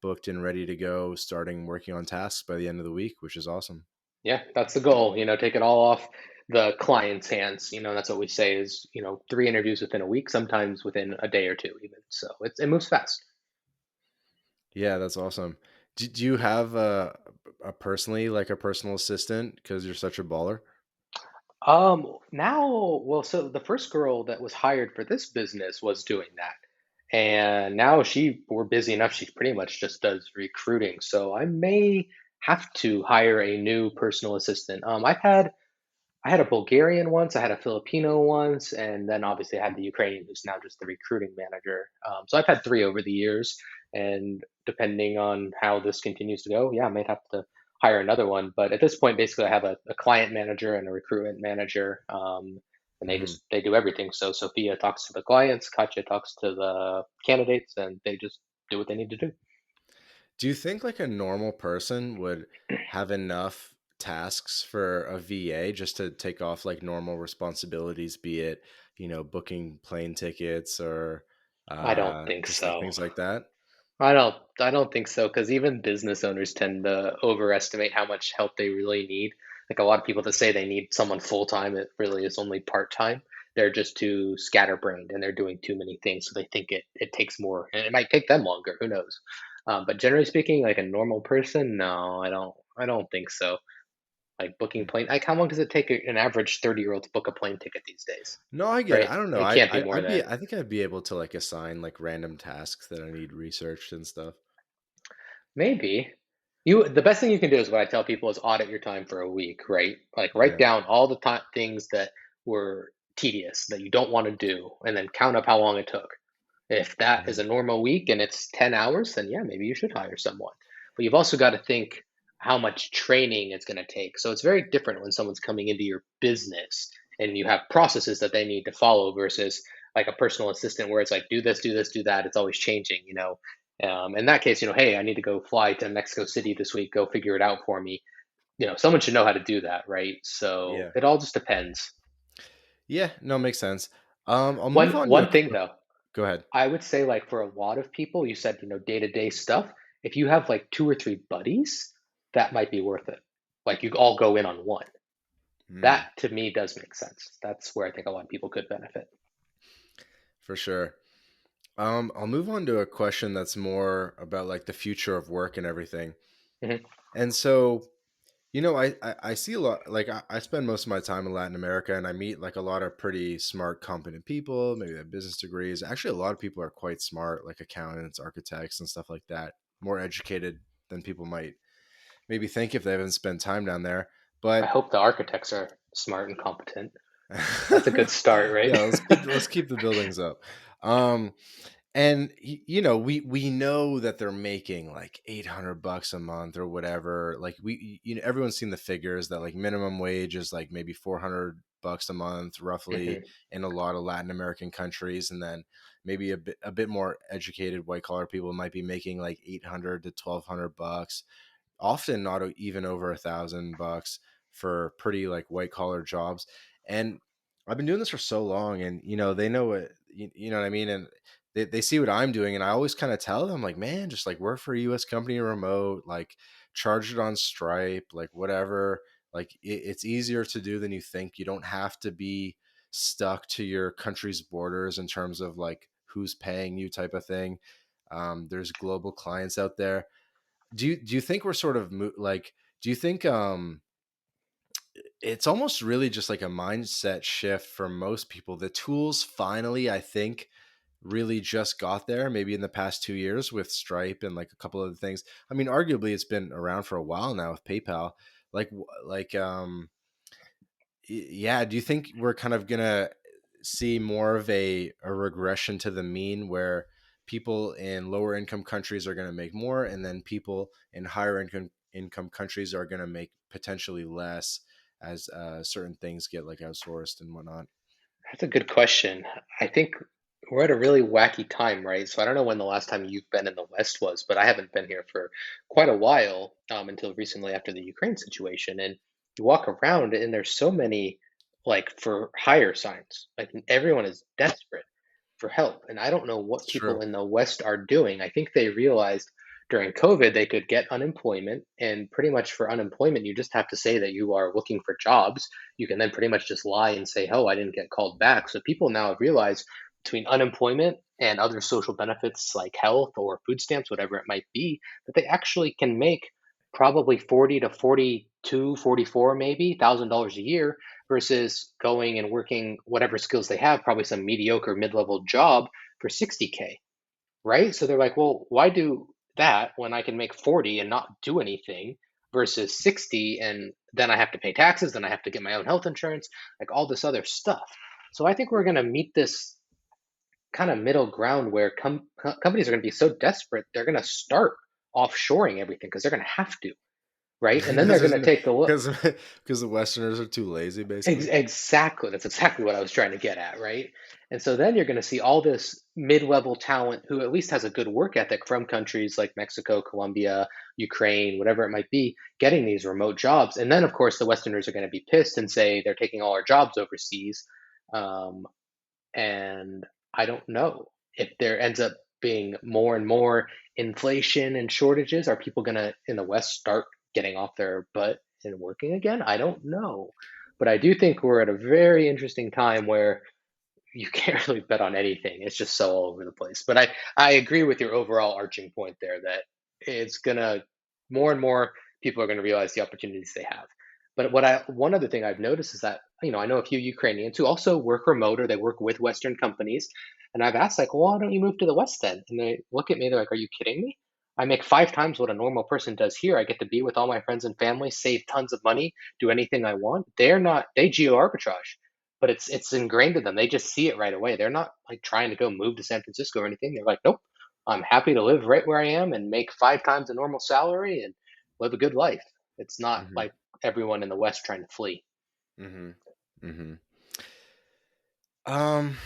[SPEAKER 1] booked and ready to go, starting working on tasks by the end of the week, which is awesome.
[SPEAKER 2] Yeah, that's the goal. Take it all off the client's hands. That's what we say is, 3 interviews within a week, sometimes within a day or two, even. So it moves fast.
[SPEAKER 1] Yeah, that's awesome. Do you have a personally, like a personal assistant because you're such a baller?
[SPEAKER 2] Now, well, so the first girl that was hired for this business was doing that. And now we're busy enough, she pretty much just does recruiting. So I may have to hire a new personal assistant. I had a Bulgarian once, I had a Filipino once, and then obviously I had the Ukrainian who's now just the recruiting manager. So I've had 3 over the years, and depending on how this continues to go, yeah, I might have to hire another one. But at this point, basically, I have a client manager and a recruitment manager, and
[SPEAKER 1] Hmm.
[SPEAKER 2] they do everything. So Sophia talks to the clients, Katya talks to the candidates, and they just do what they need to do.
[SPEAKER 1] Do you think like a normal person would have enough tasks for a VA just to take off like normal responsibilities, be it, booking plane tickets or
[SPEAKER 2] I don't think
[SPEAKER 1] just like
[SPEAKER 2] so.
[SPEAKER 1] things like that?
[SPEAKER 2] I don't think so because even business owners tend to overestimate how much help they really need. Like a lot of people that say they need someone full time, it really is only part time. They're just too scatterbrained and they're doing too many things, so they think it takes more, and it might take them longer. Who knows? But generally speaking, like a normal person, no, I don't think so. Like booking plane, like how long does it take an average 30-year-old to book a plane ticket these days?
[SPEAKER 1] No, I get it.
[SPEAKER 2] Right?
[SPEAKER 1] I don't know.
[SPEAKER 2] It can't be more
[SPEAKER 1] I'd be
[SPEAKER 2] than
[SPEAKER 1] I think I'd be able to like assign like random tasks that I need researched and stuff.
[SPEAKER 2] maybe. The best thing you can do is what I tell people is audit your time for a week, right? Like write
[SPEAKER 1] Yeah.
[SPEAKER 2] down all the things that were tedious that you don't want to do, and then count up how long it took. If that is
[SPEAKER 1] Mhm.
[SPEAKER 2] a normal week and it's 10 hours, then yeah, maybe you should hire someone. But you've also got to think how much training it's going to take. So it's very different when someone's coming into your business and you have processes that they need to follow versus like a personal assistant where it's like, do this, do this, do that. It's always changing. In that case, hey, I need to go fly to Mexico City this week. Go figure it out for me. Someone should know how to do that, right? So
[SPEAKER 1] Yeah.
[SPEAKER 2] it all just depends.
[SPEAKER 1] Yeah, no, makes sense. I'll
[SPEAKER 2] One
[SPEAKER 1] move on to
[SPEAKER 2] one thing
[SPEAKER 1] a
[SPEAKER 2] though,
[SPEAKER 1] go ahead.
[SPEAKER 2] I would say like for a lot of people, you said, day-to-day stuff, if you have like 2 or 3 buddies, that might be worth it. Like you all go in on one.
[SPEAKER 1] Mm,
[SPEAKER 2] That to me does make sense. That's where I think a lot of people could benefit.
[SPEAKER 1] for sure. I'll move on to a question that's more about like the future of work and everything.
[SPEAKER 2] Hmm.
[SPEAKER 1] And so, I see a lot, like I spend most of my time in Latin America, and I meet like a lot of pretty smart, competent people, maybe they have business degrees. Actually, a lot of people are quite smart, like accountants, architects, and stuff like that, more educated than people might maybe think if they haven't spent time down there.
[SPEAKER 2] I
[SPEAKER 1] But
[SPEAKER 2] hope the architects are smart and competent. That's a good start, right?
[SPEAKER 1] yeah, let's keep the buildings up. Um, And we know that they're making like $800 a month or whatever. Like everyone's seen the figures that like minimum wage is like maybe $400 a month roughly
[SPEAKER 2] Hmm.
[SPEAKER 1] in a lot of Latin American countries, and then maybe a bit more educated white collar people might be making like 800 to $1,200, often not even over $1,000 for pretty like white collar jobs. And I've been doing this for so long, and they know what you know what I mean, and they see what I'm doing, and I always kind of tell them like, man, just like work for a US company remote, like charge it on Stripe, like whatever. Like it's easier to do than you think. You don't have to be stuck to your country's borders in terms of like who's paying you type of thing. There's global clients out there. Do you think we're sort of like, do you think it's almost really just like a mindset shift for most people. The tools finally, I think, really just got there maybe in the past 2 years with Stripe and like a couple other things. I mean, arguably it's been around for a while now with PayPal. Like, yeah, do you think we're kind of gonna see more of a regression to the mean where people in lower income countries are going to make more, and then people in higher income countries are going to make potentially less as certain things get like outsourced and whatnot?
[SPEAKER 2] That's a good question. I think we're at a really wacky time, right? So I don't know when the last time you've been in the West was, but I haven't been here for quite a while, until recently after the Ukraine situation. And you walk around and there's so many like for hire signs. Like everyone is desperate for help. And I don't know what
[SPEAKER 1] It's true.
[SPEAKER 2] people in the West are doing. I think they realized during COVID they could get unemployment. And pretty much for unemployment, you just have to say that you are looking for jobs. You can then pretty much just lie and say, oh, I didn't get called back. So people now have realized between unemployment and other social benefits like health or food stamps, whatever it might be, that they actually can make probably 40 to 42, 44 maybe $1,000 a year versus going and working whatever skills they have, probably some mediocre mid-level job for 60K, right? So they're like, well, why do that when I can make 40 and not do anything versus 60 and then I have to pay taxes, then I have to get my own health insurance, like all this other stuff. So I think we're going to meet this kind of middle ground where companies are going to be so desperate, they're going to start offshoring everything because they're going to have to, right? And then
[SPEAKER 1] Because
[SPEAKER 2] they're
[SPEAKER 1] there's
[SPEAKER 2] going to take a look.
[SPEAKER 1] because because the Westerners are too lazy, basically.
[SPEAKER 2] Exactly. That's exactly what I was trying to get at, right? And so then you're going to see all this mid-level talent who at least has a good work ethic from countries like Mexico, Colombia, Ukraine, whatever it might be, getting these remote jobs. And then, of course, the Westerners are going to be pissed and say they're taking all our jobs overseas. Um, and I don't know if there ends up being more and more inflation and shortages. Are people going to, in the West, start getting off their butt and working again? I don't know. But I do think we're at a very interesting time where you can't really bet on anything. It's just so all over the place. But I agree with your overall arching point there that it's gonna more and more people are gonna realize the opportunities they have. But one other thing I've noticed is that I know a few Ukrainians who also work remote or they work with Western companies, and I've asked like, well, why don't you move to the West then? And they look at me, they're like, are you kidding me? I make 5 times what a normal person does here. I get to be with all my friends and family, save tons of money, do anything I want. They're not. They geo arbitrage, but it's ingrained in them. They just see it right away. They're not like trying to go move to San Francisco or anything. They're like, nope, I'm happy to live right where I am and make 5 times the normal salary and live a good life. It's not
[SPEAKER 1] Hmm.
[SPEAKER 2] like everyone in the West trying to flee.
[SPEAKER 1] Hmm. Hmm. Um,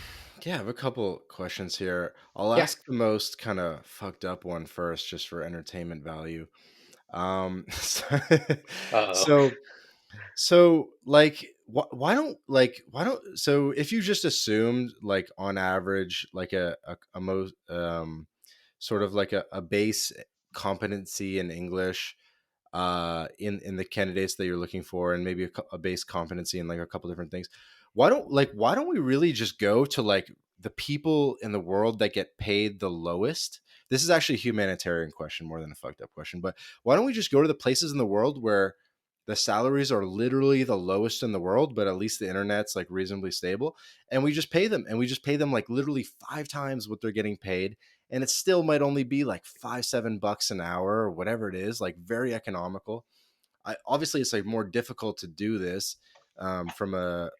[SPEAKER 1] yeah, I have a couple questions here. I'll
[SPEAKER 2] Yeah.
[SPEAKER 1] ask the most kind of fucked up one first, just for entertainment value. So,
[SPEAKER 2] Uh oh.
[SPEAKER 1] so, like, why don't, so if you just assumed, like, on average, like a most, sort of like a base competency in English, in the candidates that you're looking for, and maybe a base competency in like a couple different things, why don't we really just go to like the people in the world that get paid the lowest? This is actually a humanitarian question more than a fucked up question, but why don't we just go to the places in the world where the salaries are literally the lowest in the world, but at least the internet's like reasonably stable, and we just pay them, and we just pay them like literally 5 times what they're getting paid, and it still might only be like 5 7 bucks an hour or whatever it is, like very economical. Obviously it's like more difficult to do this, from a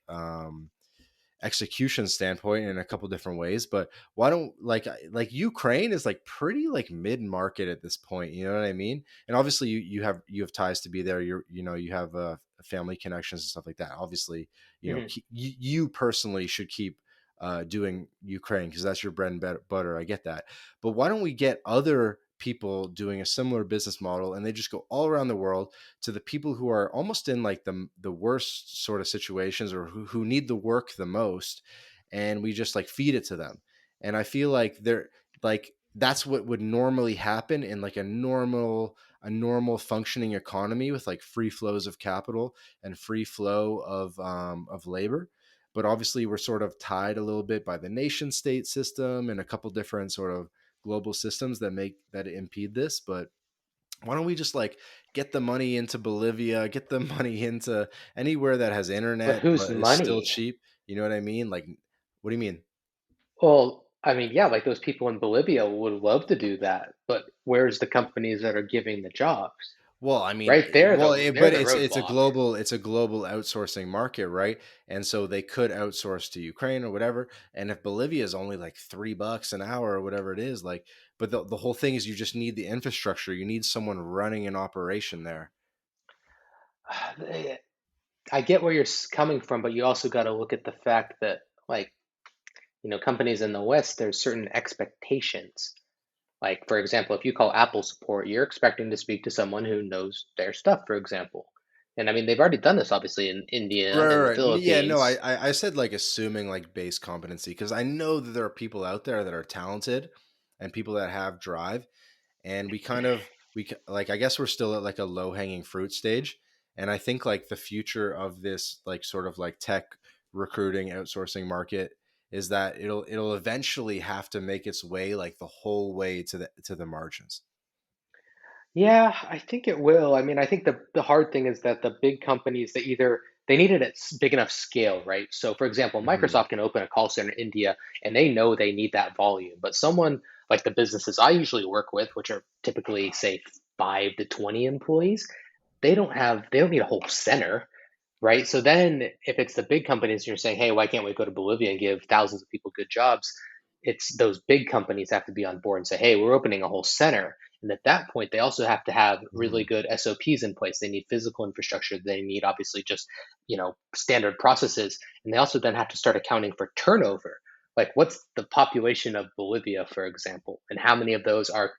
[SPEAKER 1] execution standpoint in a couple different ways, but why don't, like Ukraine is like pretty like mid market at this point, you know what I mean? And obviously you have ties to be there, you have family connections and stuff like that. Obviously,
[SPEAKER 2] Hmm.
[SPEAKER 1] you personally should keep doing Ukraine because that's your bread and butter. I get that, but why don't we get other people doing a similar business model, and they just go all around the world to the people who are almost in like the worst sort of situations, or who need the work the most, and we just like feed it to them. And I feel like they're like that's what would normally happen in like a normal functioning economy with like free flows of capital and free flow of labor. But obviously we're sort of tied a little bit by the nation state system and a couple different sort of global systems that impede this. But Why don't we just like get the money into Bolivia, get the money into anywhere that has
[SPEAKER 2] But
[SPEAKER 1] internet
[SPEAKER 2] whose
[SPEAKER 1] but is still
[SPEAKER 2] money?
[SPEAKER 1] cheap? You know what I mean? Like, what do you mean?
[SPEAKER 2] Well, I mean, yeah, like those people in Bolivia would love to do that, but where's the companies that are giving the jobs?
[SPEAKER 1] Well, I mean,
[SPEAKER 2] Right there, they're
[SPEAKER 1] but
[SPEAKER 2] the
[SPEAKER 1] it's a
[SPEAKER 2] roadblock.
[SPEAKER 1] global outsourcing market, right? And so they could outsource to Ukraine or whatever. And if Bolivia is only like $3 an hour or whatever it is, like, but the whole thing is you just need the infrastructure. You need someone running an operation there.
[SPEAKER 2] I get where you're coming from, but you also got to look at the fact that, like, companies in the West, there's certain expectations. Like, for example, if you call Apple support, you're expecting to speak to someone who knows their stuff, for example. And I mean, they've already done this, obviously, in India
[SPEAKER 1] Right,
[SPEAKER 2] and the
[SPEAKER 1] right, right. Yeah, no,
[SPEAKER 2] Philippines.
[SPEAKER 1] I said like assuming like base competency because I know that there are people out there that are talented and people that have drive, and we kind of like I guess we're still at like a low hanging fruit stage, and I think like the future of this like sort of like tech recruiting outsourcing market is that it'll eventually have to make its way like the whole way to the margins.
[SPEAKER 2] Yeah, I think it will. I mean, I think the hard thing is that the big companies, they need it at big enough scale, right? So, for example,
[SPEAKER 1] Hmm.
[SPEAKER 2] Microsoft can open a call center in India, and they know they need that volume. But someone like the businesses I usually work with, which are typically say 5 to 20 employees, they don't need a whole center, right? So then if it's the big companies, you're saying, hey, why can't we go to Bolivia and give thousands of people good jobs? It's those big companies have to be on board and say, hey, we're opening a whole center. And at that point, they also have to have really
[SPEAKER 1] Hmm.
[SPEAKER 2] good SOPs in place. They need physical infrastructure. They need obviously just, standard processes. And they also then have to start accounting for turnover. Like, what's the population of Bolivia, for example, and how many of those are,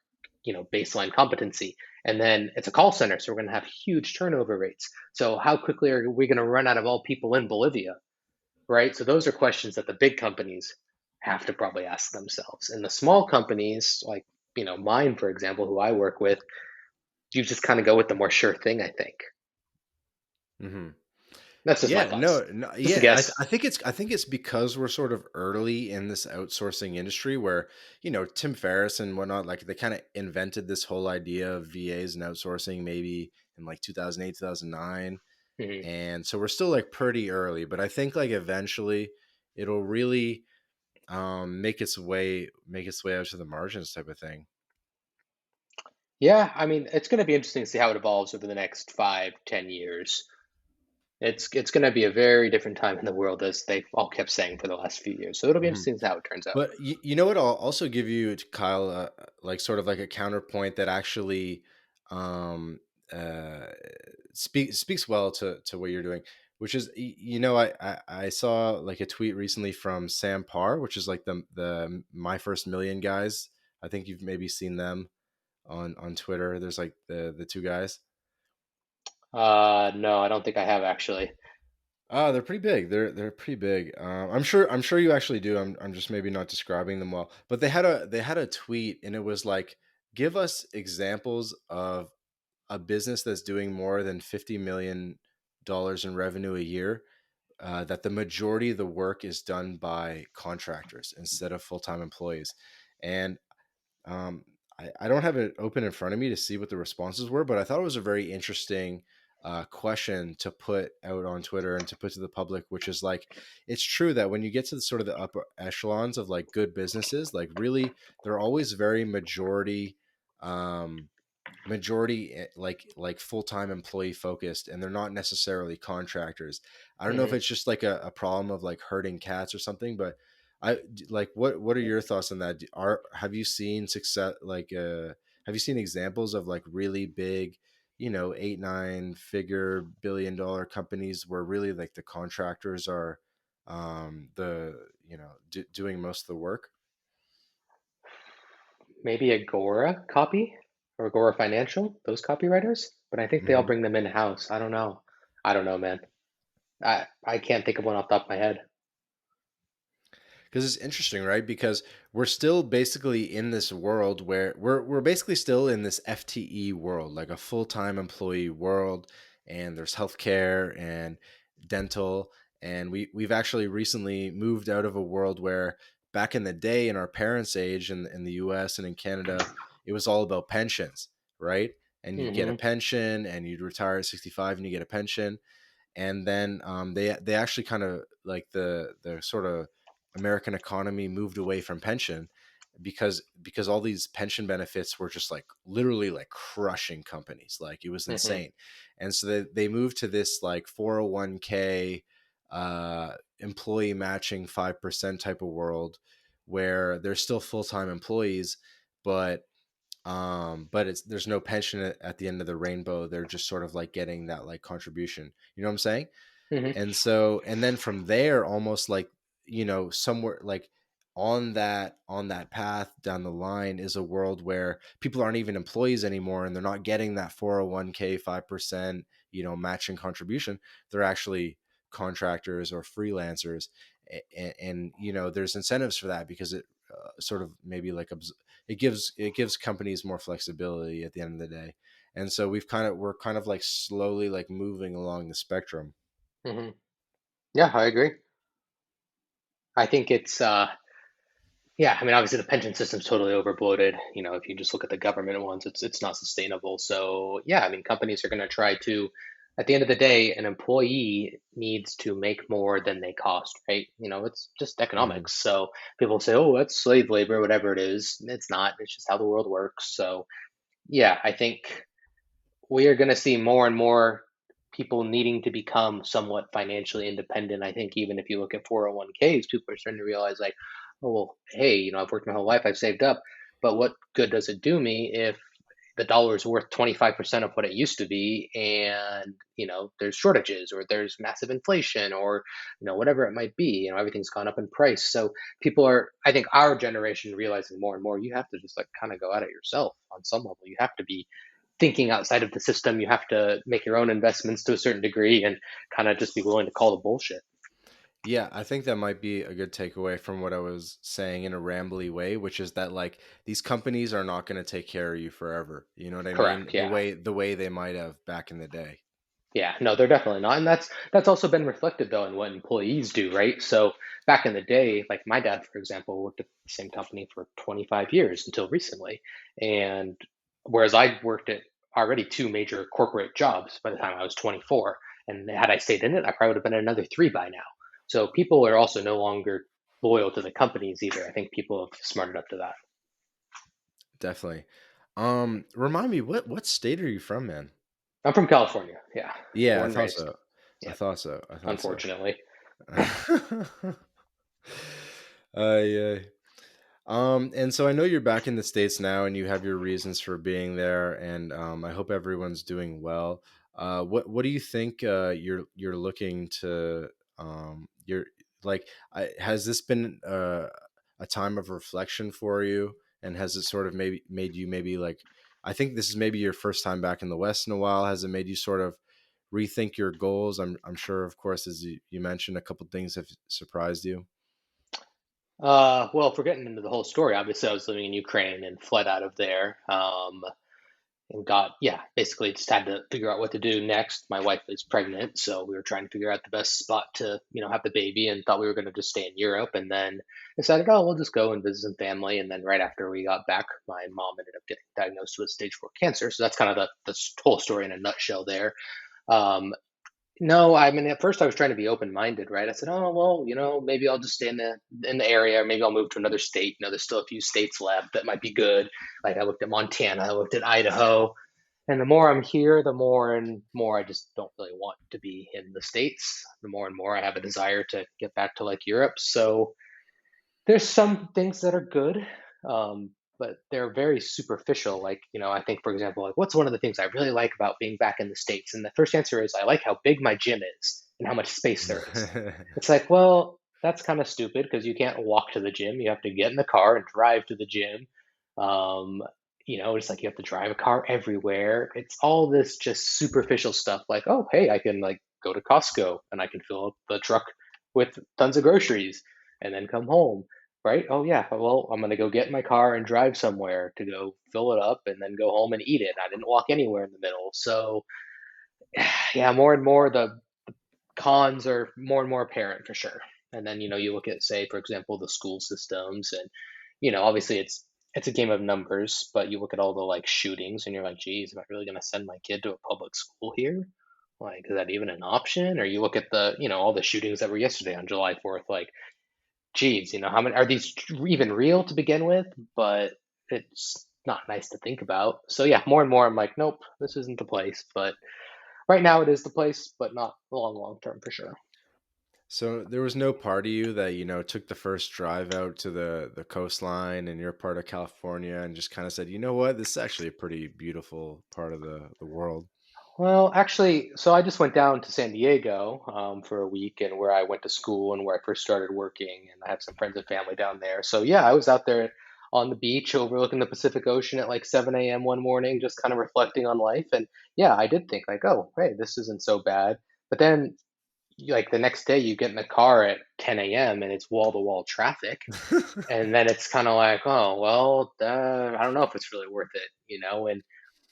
[SPEAKER 2] baseline competency? And then it's a call center, so we're going to have huge turnover rates. So how quickly are we going to run out of all people in Bolivia, right? So those are questions that the big companies have to probably ask themselves. And the small companies, like mine, for example, who I work with, you just kind of go with the more sure thing. I think
[SPEAKER 1] Hmm.
[SPEAKER 2] that's just my
[SPEAKER 1] Yeah,
[SPEAKER 2] thoughts.
[SPEAKER 1] no, no,
[SPEAKER 2] Just a
[SPEAKER 1] yeah.
[SPEAKER 2] guess.
[SPEAKER 1] I think it's because we're sort of early in this outsourcing industry where Tim Ferriss and whatnot, like they kind of invented this whole idea of VAs and outsourcing maybe in like 2008, 2009,
[SPEAKER 2] Hmm.
[SPEAKER 1] and so we're still like pretty early. But I think like eventually it'll really make its way out to the margins type of thing.
[SPEAKER 2] Yeah, I mean, it's going to be interesting to see how it evolves over the next 5, 10 years. It's going to be a very different time in the world, as they've all kept saying for the last few years. So it'll be
[SPEAKER 1] Mhm.
[SPEAKER 2] interesting to see how it turns out.
[SPEAKER 1] But you know what? I'll also give you, Kyle, like sort of like a counterpoint that actually um, uh, speaks well to what you're doing, which is I saw like a tweet recently from Sam Parr, which is like the My First Million guys. I think you've maybe seen them on Twitter. There's like the two guys.
[SPEAKER 2] No, I don't think I have actually.
[SPEAKER 1] They're pretty big. They're pretty big. I'm sure you actually do. I'm just maybe not describing them well. But they had a tweet, and it was like, give us examples of a business that's doing more than $50 million in revenue a year. That the majority of the work is done by contractors instead of full time employees, and um, I don't have it open in front of me to see what the responses were, but I thought it was a very interesting question to put out on Twitter and to put to the public, which is like, it's true that when you get to the sort of the upper echelons of like good businesses, like really, they're always very um, like full-time employee focused, and they're not necessarily contractors. I don't know if
[SPEAKER 2] Hmm.
[SPEAKER 1] it's just like a problem of like herding cats or something, but like what are your thoughts on that? Are have you seen success like have you seen examples of like really big, 8 9 figure billion-dollar companies where really like the contractors are the doing most of the work?
[SPEAKER 2] Maybe Agora copy or Agora Financial, those copywriters, but I think they all
[SPEAKER 1] Mm-hmm.
[SPEAKER 2] bring them in house. I don't know. I don't know, man. I can't think of one off the top of my head.
[SPEAKER 1] Because it's interesting, right? Because we're still basically in this world where we're basically still in this FTE world, like a full-time employee world, and there's healthcare and dental, and we've actually recently moved out of a world where back in the day in our parents' age in the US and in Canada, it was all about pensions, right? and you'd get a
[SPEAKER 2] Hmm.
[SPEAKER 1] pension, and you'd retire at 65 and you get a pension. And then they actually kind of like the sort of American economy moved away from pension because all these pension benefits were just like literally like crushing companies. Like it was
[SPEAKER 2] Hmm.
[SPEAKER 1] insane. And so they moved to this like 401k employee matching 5% type of world where they're still full-time employees, but it's there's no pension at the end of the rainbow. They're just sort of like getting that like contribution. You know what I'm saying?
[SPEAKER 2] Hmm.
[SPEAKER 1] And so and then from there, almost like, somewhere like on that path down the line is a world where people aren't even employees anymore, and they're not getting that 401k 5% matching contribution. They're actually contractors or freelancers. And there's incentives for that because it sort of maybe like it gives companies more flexibility at the end of the day. And so we're kind of like slowly like moving along the spectrum.
[SPEAKER 2] Hmm. Yeah, I agree. I think it's yeah, I mean, obviously the pension system's totally overbloated. If you just look at the government ones, it's not sustainable. So yeah, I mean, companies are going to try to. At the end of the day, an employee needs to make more than they cost, right? It's just
[SPEAKER 1] Hmm.
[SPEAKER 2] economics. So people say, "Oh, that's slave labor," whatever it is. It's not. It's just how the world works. So yeah, I think we are going to see more and more people needing to become somewhat financially independent. I think even if you look at 401ks, people are starting to realize like, oh, well, hey, I've worked my whole life, I've saved up, but what good does it do me if the dollar is worth 25% of what it used to be, and there's shortages or there's massive inflation, or whatever it might be. Everything's gone up in price. So people are, I think, our generation realizing more and more, you have to just like kind of go at it yourself on some level. You have to be thinking outside of the system. You have to make your own investments to a certain degree and kind of just be willing to call the bullshit.
[SPEAKER 1] Yeah, I think that might be a good takeaway from what I was saying in a rambly way, which is that like these companies are not going to take care of you forever. You know what I
[SPEAKER 2] Correct.
[SPEAKER 1] mean? The
[SPEAKER 2] Yeah.
[SPEAKER 1] way they might have back in the day.
[SPEAKER 2] Yeah. No, they're definitely not. And that's also been reflected though in what employees do, right? So back in the day, like my dad, for example, worked at the same company for 25 years until recently. And whereas I worked at already two major corporate jobs by the time I was 24. And had I stayed in it, I probably would have been another three by now. So people are also no longer loyal to the companies either. I think people have smarted up to that.
[SPEAKER 1] Definitely. Remind me, what state are you from, man?
[SPEAKER 2] I'm from California. Yeah.
[SPEAKER 1] Yeah, I
[SPEAKER 2] Born and
[SPEAKER 1] thought
[SPEAKER 2] raised.
[SPEAKER 1] so. I
[SPEAKER 2] Yeah.
[SPEAKER 1] thought so. I thought so.
[SPEAKER 2] Unfortunately.
[SPEAKER 1] Yeah. And so I know you're back in the States now and you have your reasons for being there, and I hope everyone's doing well. What do you think you're looking to you're like has this been a time of reflection for you, and has it sort of maybe made you maybe like I think this is maybe your first time back in the West in a while. Has it made you sort of rethink your goals? I'm sure, of course, as you mentioned, a couple things have surprised you.
[SPEAKER 2] Well, if we're getting into the whole story, obviously I was living in Ukraine and fled out of there. And got, yeah, basically just had to figure out what to do next. My wife is pregnant, so we were trying to figure out the best spot to, have the baby, and thought we were going to just stay in Europe. And then decided, oh, we'll just go and visit some family. And then right after we got back, my mom ended up getting diagnosed with stage 4 cancer. So that's kind of the whole story in a nutshell there. Um, no, I mean, at first I was trying to be open-minded, right? I said, "Oh, well, maybe I'll just stay in the area, or maybe I'll move to another state. There's still a few states left that might be good." Like I looked at Montana, I looked at Idaho, and the more I'm here, the more and more I just don't really want to be in the states. The more and more I have a desire to get back to like Europe. So there's some things that are good, but they're very superficial. Like, I think, for example, like, what's one of the things I really like about being back in the States? And the first answer is I like how big my gym is and how much space there is. It's like, well, that's kind of stupid because you can't walk to the gym. You have to get in the car and drive to the gym. Um, it's like you have to drive a car everywhere. It's all this just superficial stuff like, oh, hey, I can like go to Costco and I can fill up the truck with tons of groceries and then come home, right? Oh yeah, well, I'm gonna go get in my car and drive somewhere to go fill it up and then go home and eat it. I didn't walk anywhere in the middle. So yeah, more and more the cons are more and more apparent for sure. And then, you look at, say, for example, the school systems, and, obviously it's it's a game of numbers, but you look at all the like shootings and you're like, geez, am I really gonna send my kid to a public school here? Like, is that even an option? Or you look at the, all the shootings that were yesterday on July 4th, like, geez, how many are these even real to begin with? But it's not nice to think about. So yeah, more and more I'm like, nope, this isn't the place. But right now it is the place, but not long term for sure.
[SPEAKER 1] So there was no part of you that, took the first drive out to the coastline in your part of California and just kind of said, you know what, this is actually a pretty beautiful part of the world.
[SPEAKER 2] Well, actually, so I just went down to San Diego for a week and where I went to school and where I first started working, and I have some friends and family down there. So yeah, I was out there on the beach overlooking the Pacific Ocean at like 7 a.m. one morning, just kind of reflecting on life. And yeah, I did think like, oh, hey, this isn't so bad. But then like the next day you get in the car at 10 a.m. and it's wall to wall traffic. And then it's kind of like, oh, well, I don't know if it's really worth it. And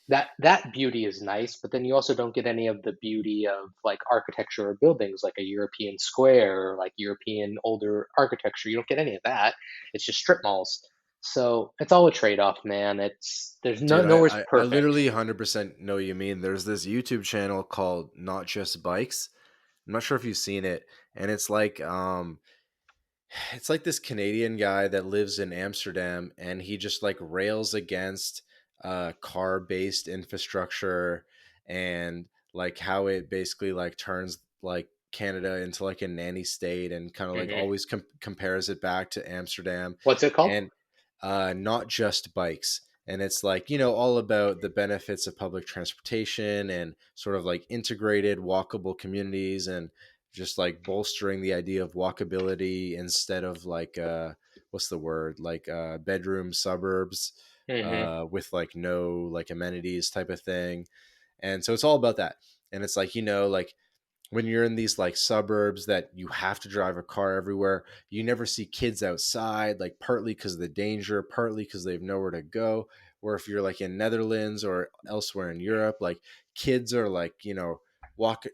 [SPEAKER 2] that beauty is nice, but then you also don't get any of the beauty of like architecture or buildings like a European square or like European older architecture. You don't get any of that. It's just strip malls. So it's all a trade-off, man. There's
[SPEAKER 1] Dude,
[SPEAKER 2] nowhere's
[SPEAKER 1] I
[SPEAKER 2] perfect.
[SPEAKER 1] literally 100% know what you mean. There's this YouTube channel called Not Just Bikes. I'm not sure if you've seen it, and it's like this Canadian guy that lives in Amsterdam, and he just like rails against car-based infrastructure and like how it basically like turns like Canada into like a nanny state and kind of like
[SPEAKER 2] Hmm.
[SPEAKER 1] always compares it back to Amsterdam
[SPEAKER 2] What's it called?
[SPEAKER 1] and not just bikes. And it's like, all about the benefits of public transportation and sort of like integrated walkable communities and just like bolstering the idea of walkability instead of like what's the word, like bedroom suburbs
[SPEAKER 2] Hmm.
[SPEAKER 1] with like no like amenities type of thing. And so it's all about that. And it's like, like when you're in these like suburbs that you have to drive a car everywhere, you never see kids outside, like partly because of the danger, partly because they have nowhere to go. Or if you're like in Netherlands or elsewhere in Europe, like kids are like,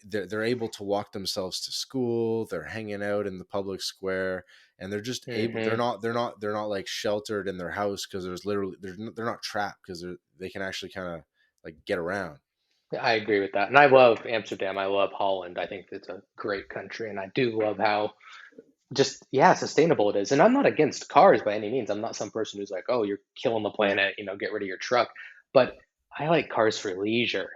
[SPEAKER 1] they're able to walk themselves to school, they're hanging out in the public square, and they're just able,
[SPEAKER 2] Hmm.
[SPEAKER 1] they're not like sheltered in their house because there's literally, they're not trapped because they can actually kind of like get around.
[SPEAKER 2] I agree with that. And I love Amsterdam. I love Holland. I think it's a great country. And I do love how just yeah sustainable it is. And I'm not against cars by any means. I'm not some person who's like, oh, you're killing the planet, get rid of your truck. But I like cars for leisure,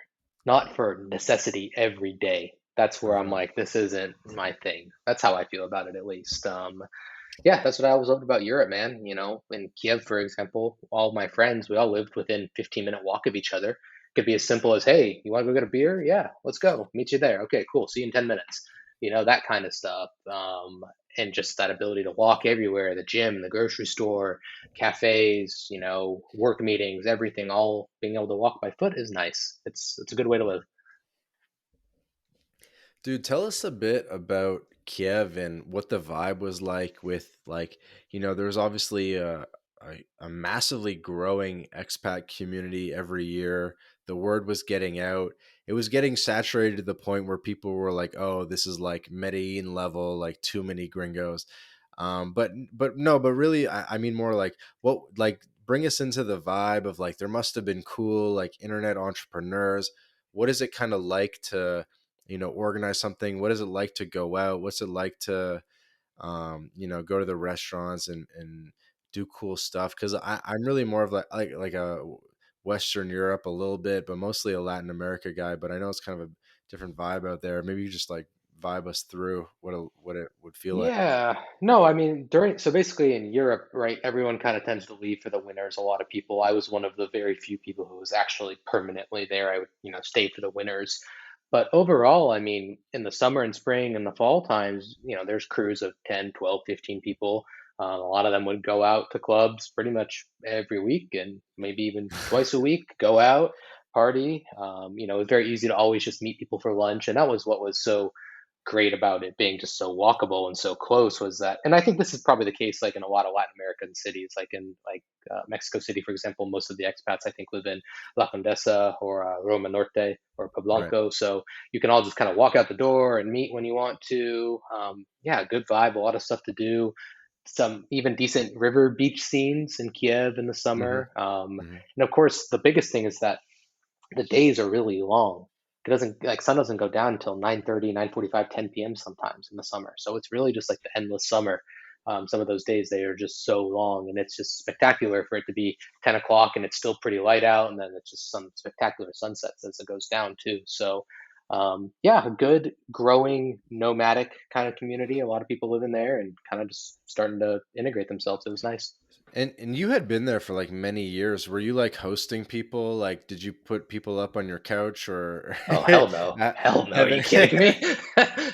[SPEAKER 2] not for necessity every day. That's where I'm
[SPEAKER 1] Uh,
[SPEAKER 2] like, this isn't my thing. That's how I feel about it, at least. Yeah, that's what I always loved about Europe, man. In Kiev, for example, all my friends, we all lived within 15-minute walk of each other. Could be as simple as, hey, you want to go get a beer? Yeah, let's go. Meet you there. Okay, cool. See you in 10 minutes. That kind of stuff. And just that ability to walk everywhere, the gym, the grocery store, cafes, work meetings, everything, all being able to walk by foot is nice. It's a good way to live.
[SPEAKER 1] Dude, tell us a bit about Kiev and what the vibe was like with like, there's obviously a massively growing expat community every year. The word was getting out. It was getting saturated to the point where people were like, "Oh, this is like Medellin level, like too many gringos." But no, but really, I mean more like what like bring us into the vibe of like there must have been cool like internet entrepreneurs. What is it kind of like to organize something? What is it like to go out? What's it like to go to the restaurants and do cool stuff? Because I'm really more of like a Western Europe a little bit, but mostly a Latin America guy. But I know it's kind of a different vibe out there. Maybe you just like vibe us through what it would feel like.
[SPEAKER 2] Yeah, no, I mean, so basically in Europe, right, everyone kind of tends to leave for the winters. A lot of people, I was one of the very few people who was actually permanently there. I would, stay for the winters. But overall, I mean, in the summer and spring and the fall times, there's crews of 10, 12, 15 people. A lot of them would go out to clubs pretty much every week and maybe even twice a week, go out, party. It was very easy to always just meet people for lunch. And that was what was so great about it being just so walkable and so close was that, and I think this is probably the case like in a lot of Latin American cities, like in like Mexico City, for example. Most of the expats I think live in La Condesa or Roma Norte or
[SPEAKER 1] Right.
[SPEAKER 2] Poblanco, so you can all just kind of walk out the door and meet when you want to. Yeah, good vibe, a lot of stuff to do. some even decent river beach scenes in Kiev in the
[SPEAKER 1] Hmm.
[SPEAKER 2] summer.
[SPEAKER 1] Hmm.
[SPEAKER 2] And of course, the biggest thing is that the days are really long. It doesn't like sun doesn't go down until 9:30, 9:45, 10 p.m. sometimes in the summer. So it's really just like the endless summer. Some of those days they are just so long, and it's just spectacular for it to be 10 o'clock and it's still pretty light out, and then it's just some spectacular sunsets as it goes down too. So yeah, a good growing nomadic kind of community. A lot of people live in there and kind of just starting to integrate themselves. It was nice.
[SPEAKER 1] And you had been there for like many years. Were you like hosting people? Like, did you put people up on your couch or
[SPEAKER 2] Oh, hell no.
[SPEAKER 1] ha-
[SPEAKER 2] Hell no. Are
[SPEAKER 1] have
[SPEAKER 2] you
[SPEAKER 1] it?
[SPEAKER 2] kidding me?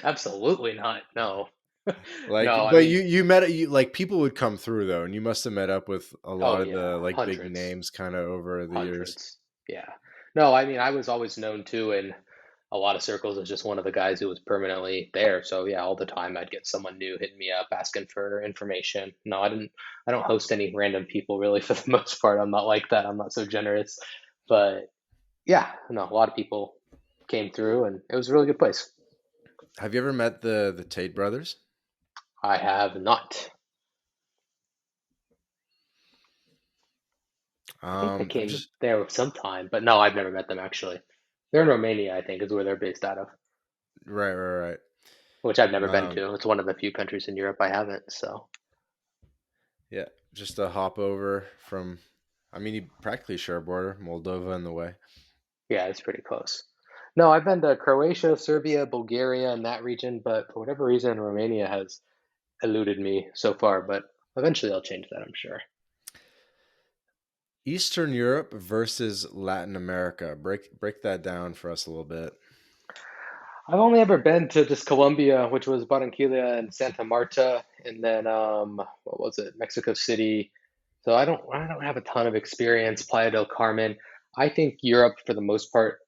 [SPEAKER 2] Absolutely not. No.
[SPEAKER 1] Like,
[SPEAKER 2] No, I
[SPEAKER 1] but
[SPEAKER 2] mean,
[SPEAKER 1] you met you like people would come through though, and you must have met up with a
[SPEAKER 2] oh
[SPEAKER 1] lot of
[SPEAKER 2] yeah,
[SPEAKER 1] the like big
[SPEAKER 2] hundreds,
[SPEAKER 1] names kind of over the years.
[SPEAKER 2] hundreds. Yeah. No, I mean, I was always known too in a lot of circles as just one of the guys who was permanently there. So yeah, all the time I'd get someone new hitting me up asking for information. No, I don't host any random people really for the most part. I'm not like that. I'm not so generous. But yeah, no, a lot of people came through and it was a really good place.
[SPEAKER 1] Have you ever met the Tate brothers?
[SPEAKER 2] I have not. I think they
[SPEAKER 1] I'm
[SPEAKER 2] came
[SPEAKER 1] just
[SPEAKER 2] there sometime, but no, I've never met them actually. They're in Romania, I think, is where they're based out of,
[SPEAKER 1] right.
[SPEAKER 2] which I've never been
[SPEAKER 1] Um,
[SPEAKER 2] to. It's one of the few countries in Europe I haven't. So
[SPEAKER 1] yeah, just a hop over from. I mean, you practically share a border, Moldova in the way.
[SPEAKER 2] yeah, it's pretty close. No, I've been to Croatia, Serbia, Bulgaria, and that region, but for whatever reason, Romania has eluded me so far. But eventually, I'll change that, I'm sure.
[SPEAKER 1] Eastern Europe versus Latin America. Break that down for us a little bit.
[SPEAKER 2] I've only ever been to just Colombia, which was Barranquilla and Santa Marta, and then what was it, Mexico City. So I don't have a ton of experience. Playa del Carmen. I think Europe, for the most part,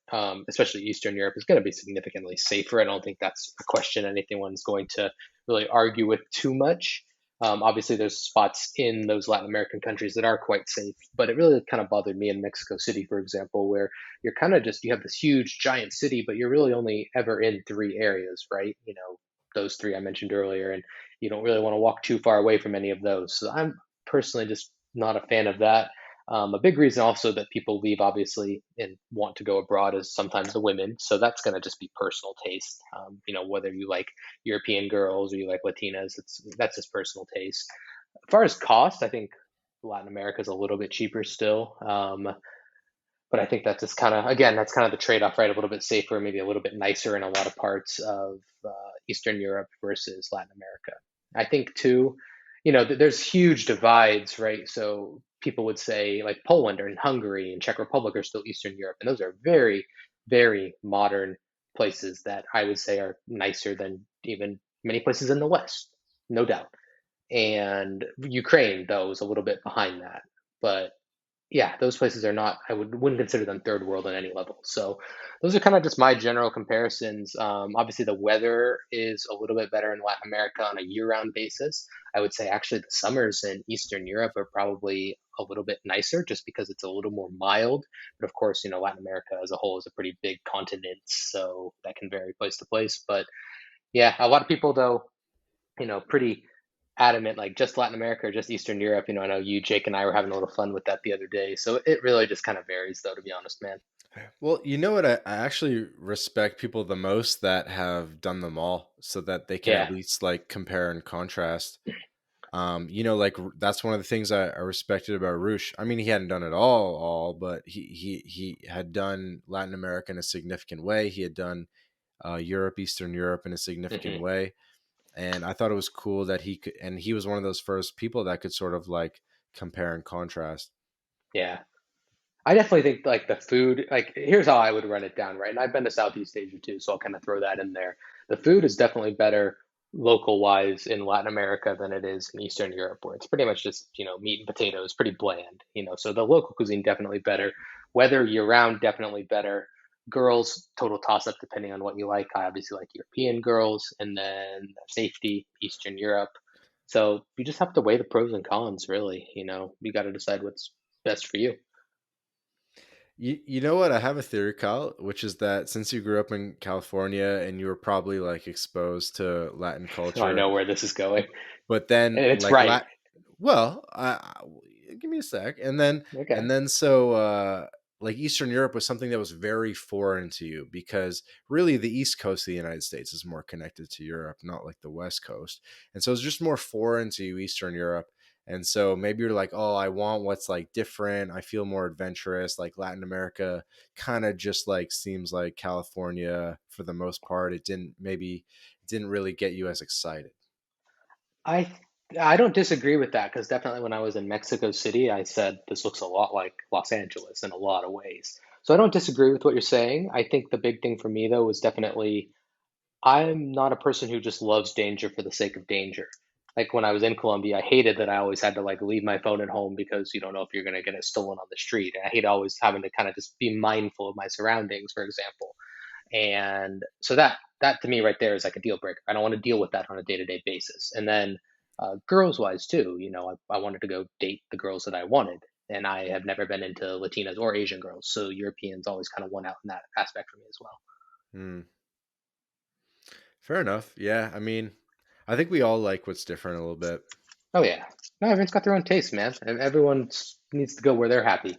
[SPEAKER 2] especially Eastern Europe, is going to be significantly safer. I don't think that's a question anyone's going to really argue with too much. Obviously, there's spots in those Latin American countries that are quite safe, but it really kind of bothered me in Mexico City, for example, where you're kind of just you have this huge giant city, but you're really only ever in three areas, right? You know, those three I mentioned earlier, and you don't really want to walk too far away from any of those. So I'm personally just not a fan of that. A big reason also that people leave, obviously, and want to go abroad is sometimes the women. So that's going to just be personal taste. You know, whether you like European girls or you like Latinas, that's just personal taste. As far as cost, I think Latin America is a little bit cheaper still. But I think that's just kind of, again, that's kind of the trade off, right? A little bit safer, maybe a little bit nicer in a lot of parts of Eastern Europe versus Latin America. I think, too, you know, there's huge divides, right? So people would say like Poland or Hungary and Czech Republic are still Eastern Europe. And those are very, very modern places that I would say are nicer than even many places in the West, no doubt. And Ukraine, though, is a little bit behind that. But yeah, those places are not, wouldn't consider them third world on any level. So those are kind of just my general comparisons. Obviously, the weather is a little bit better in Latin America on a year-round basis. I would say actually the summers in Eastern Europe are probably a little bit nicer just because it's a little more mild. But of course, you know, Latin America as a whole is a pretty big continent, so that can vary place to place. But yeah, a lot of people though, you know, pretty adamant, like just Latin America or just Eastern Europe. You know, I know you, Jake, and I were having a little fun with that the other day. So it really just kind of varies, though, to be honest, man.
[SPEAKER 1] Well, you know what? I actually respect people the most that have done them all, so that they can at
[SPEAKER 2] Yeah.
[SPEAKER 1] least like compare and contrast. You know, like that's one of the things I respected about Roosh. I mean, he hadn't done it all, but he had done Latin America in a significant way. He had done Europe, Eastern Europe in a significant
[SPEAKER 2] Hmm.
[SPEAKER 1] way, and I thought it was cool that he could. And he was one of those first people that could sort of like compare and contrast.
[SPEAKER 2] Yeah. I definitely think like the food, like here's how I would run it down, right? And I've been to Southeast Asia too, so I'll kind of throw that in there. The food is definitely better local wise in Latin America than it is in Eastern Europe, where it's pretty much just, you know, meat and potatoes, pretty bland, you know. So the local cuisine definitely better. Weather year round, definitely better. Girls, total toss up depending on what you like. I obviously like European girls, and then safety, Eastern Europe. So you just have to weigh the pros and cons, really. You know, you got to decide what's best for you.
[SPEAKER 1] You know what? I have a theory, Kyle, which is that since you grew up in California and you were probably like exposed to Latin
[SPEAKER 2] So I
[SPEAKER 1] culture,
[SPEAKER 2] know where this is going,
[SPEAKER 1] but then
[SPEAKER 2] and it's
[SPEAKER 1] like
[SPEAKER 2] right.
[SPEAKER 1] well, give me a sec,
[SPEAKER 2] Okay.
[SPEAKER 1] and then so like Eastern Europe was something that was very foreign to you because really the East Coast of the United States is more connected to Europe, not like the West Coast, and so it's just more foreign to you, Eastern Europe. And so maybe you're like, oh, I want what's like different. I feel more adventurous. Like Latin America kind of just like seems like California for the most part. It didn't really get you as excited.
[SPEAKER 2] I I don't disagree with that because definitely when I was in Mexico City, I said this looks a lot like Los Angeles in a lot of ways. So I don't disagree with what you're saying. I think the big thing for me though was definitely I'm not a person who just loves danger for the sake of danger. Like when I was in Colombia, I hated that I always had to like leave my phone at home because you don't know if you're going to get it stolen on the street. And I hate always having to kind of just be mindful of my surroundings, for example. And so that to me right there is like a deal breaker. I don't want to deal with that on a day to day basis. And then girls wise too, I wanted to go date the girls that I wanted, and I have never been into Latinas or Asian girls, so Europeans always kind of won out in that aspect for me as well.
[SPEAKER 1] Hmm. Fair enough. Yeah, I mean, I think we all like what's different a little bit.
[SPEAKER 2] Oh yeah, no, everyone's got their own taste, man. Everyone needs to go where they're happy.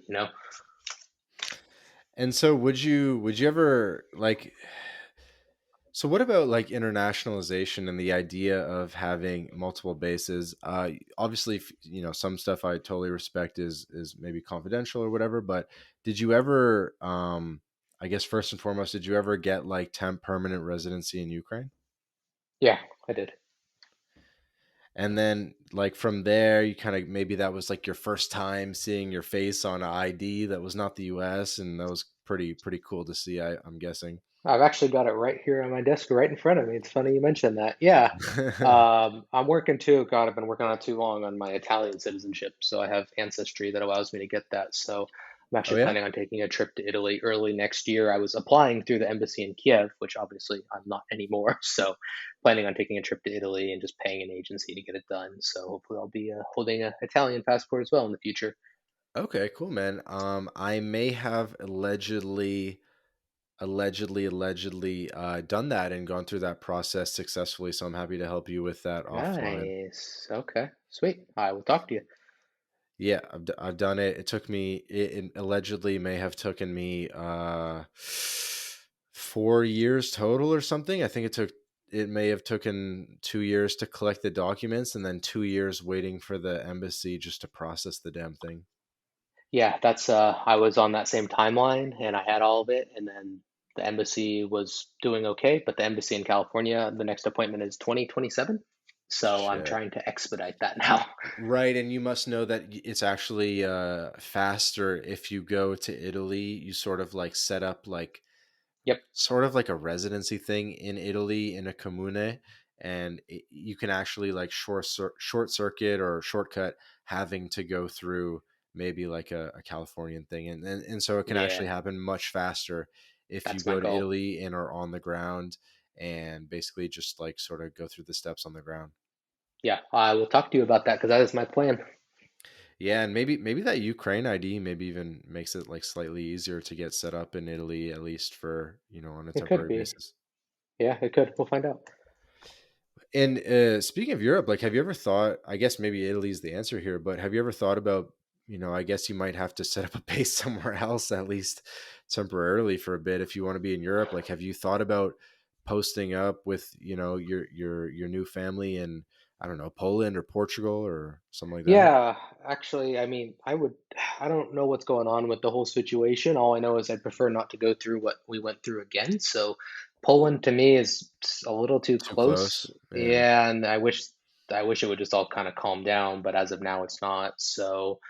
[SPEAKER 1] And so would you ever like so what about like internationalization and the idea of having multiple bases? Obviously, you know, some stuff I totally respect is maybe confidential or whatever, but did you ever I guess first and foremost, did you ever get like temp permanent residency in Ukraine?
[SPEAKER 2] Yeah, I did.
[SPEAKER 1] And then like from there, you kind of maybe that was like your first time seeing your face on an ID that was not the US, and that was pretty cool to see, I'm guessing.
[SPEAKER 2] I've actually got it right here on my desk, right in front of me. It's funny you mentioned that. Yeah, I'm working too. God, I've been working on it too long on my Italian citizenship, so I have ancestry that allows me to get that. So I'm
[SPEAKER 1] Oh
[SPEAKER 2] actually
[SPEAKER 1] yeah?
[SPEAKER 2] planning on taking a trip to Italy early next year. I was applying through the embassy in Kiev, which obviously I'm not anymore. So planning on taking a trip to Italy and just paying an agency to get it done. So hopefully I'll be holding an Italian passport as well in the future.
[SPEAKER 1] Okay, cool, man. I may have allegedly done that and gone through that process successfully, so I'm happy to help you with that offline.
[SPEAKER 2] Nice. Okay, sweet. I will talk to you.
[SPEAKER 1] Yeah, I've done it. It took me it allegedly may have taken me 4 years total or something. I think it may have taken 2 years to collect the documents and then 2 years waiting for the embassy just to process the damn thing.
[SPEAKER 2] Yeah, that's I was on that same timeline and I had all of it and then the embassy was doing okay, but the embassy in California, the next appointment is 2027. So I'm
[SPEAKER 1] Shit.
[SPEAKER 2] trying to expedite that now.
[SPEAKER 1] Right, and you must know that it's actually faster if you go to Italy. You sort of like set up like
[SPEAKER 2] Yep.
[SPEAKER 1] sort of like a residency thing in Italy in a comune, and you can actually like short circuit or shortcut having to go through maybe like a Californian thing, and so it can
[SPEAKER 2] Yeah,
[SPEAKER 1] actually happen much faster if you
[SPEAKER 2] that's my
[SPEAKER 1] go to
[SPEAKER 2] goal.
[SPEAKER 1] Italy and are on the ground and basically just like sort of go through the steps on the ground.
[SPEAKER 2] Yeah, I will talk to you about that because that is my plan.
[SPEAKER 1] Yeah, and maybe that Ukraine ID maybe even makes it like slightly easier to get set up in Italy, at least for, you know, on a
[SPEAKER 2] It could
[SPEAKER 1] temporary
[SPEAKER 2] be.
[SPEAKER 1] basis.
[SPEAKER 2] Yeah, it could. We'll find out.
[SPEAKER 1] And speaking of Europe, like, have you ever thought? I guess maybe Italy's the answer here, but have you ever thought about? You know, I guess you might have to set up a base somewhere else, at least temporarily for a bit, if you want to be in Europe. Like, have you thought about posting up with your new family in I don't know Poland or Portugal or something like that?
[SPEAKER 2] Yeah, actually, I mean, I don't know what's going on with the whole situation. All I know is I prefer not to go through what we went through again. So Poland to me is a little too
[SPEAKER 1] Too
[SPEAKER 2] close.
[SPEAKER 1] close? Yeah.
[SPEAKER 2] Yeah, and I wish it would just all kind of calm down, but as of now it's not. So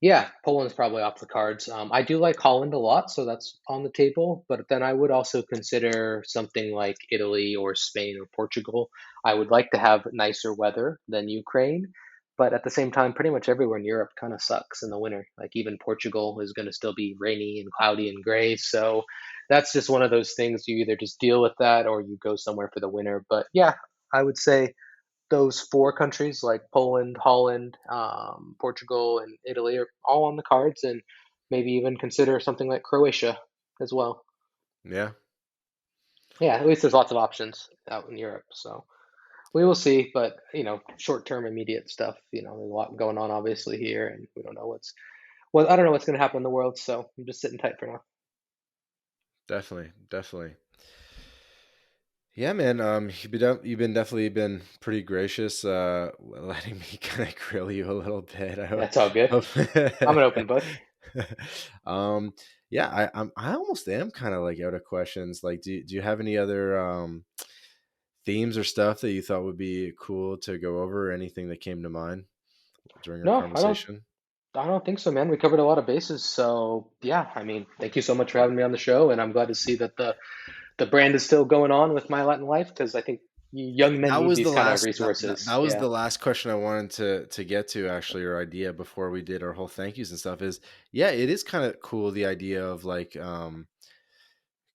[SPEAKER 2] yeah, Poland's probably off the cards. I do like Holland a lot, so that's on the table. But then I would also consider something like Italy or Spain or Portugal. I would like to have nicer weather than Ukraine, but at the same time, pretty much everywhere in Europe kind of sucks in the winter. Like even Portugal is going to still be rainy and cloudy and gray. So that's just one of those things. You either just deal with that or you go somewhere for the winter. But yeah, I would say those four countries like Poland, Holland, Portugal, and Italy are all on the cards. And maybe even consider something like Croatia as well.
[SPEAKER 1] Yeah,
[SPEAKER 2] Yeah, at least there's lots of options out in Europe. So we will see, but short term, immediate stuff. There's a lot going on obviously here, and we don't know I don't know what's going to happen in the world. So I'm just sitting tight for now.
[SPEAKER 1] definitely, definitely. Yeah, man. You've been definitely been pretty gracious, letting me kind of grill you a little bit.
[SPEAKER 2] That's all good.
[SPEAKER 1] Hope.
[SPEAKER 2] I'm an open book.
[SPEAKER 1] um, yeah, I almost am kind of like out of questions. Like, do you have any other themes or stuff that you thought would be cool to go over? Or anything that came to mind during our
[SPEAKER 2] No,
[SPEAKER 1] conversation?
[SPEAKER 2] I don't think so, man. We covered a lot of bases. So yeah, I mean, thank you so much for having me on the show, and I'm glad to see that the brand is still going on with My Latin Life because I think young men
[SPEAKER 1] That
[SPEAKER 2] need
[SPEAKER 1] was the
[SPEAKER 2] these kind of
[SPEAKER 1] last that
[SPEAKER 2] resources.
[SPEAKER 1] was
[SPEAKER 2] Yeah.
[SPEAKER 1] the last question I wanted to get to, actually, or idea, before we did our whole thank yous and stuff. Is, yeah, it is kind of cool, the idea of like,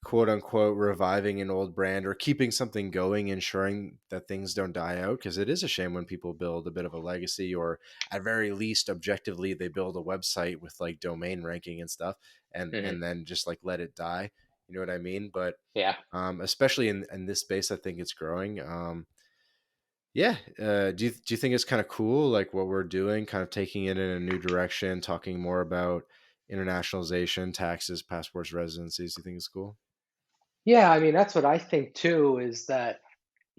[SPEAKER 1] quote unquote, reviving an old brand or keeping something going, ensuring that things don't die out, because it is a shame when people build a bit of a legacy, or at very least objectively they build a website with like domain ranking and stuff,
[SPEAKER 2] Hmm.
[SPEAKER 1] and then just like let it die. You know what I mean? But
[SPEAKER 2] Yeah.
[SPEAKER 1] especially in this space, I think it's growing. Yeah. Do you think it's kind of cool, like what we're doing, kind of taking it in a new direction, talking more about internationalization, taxes, passports, residencies? Do you think it's cool?
[SPEAKER 2] Yeah, I mean, that's what I think too, is that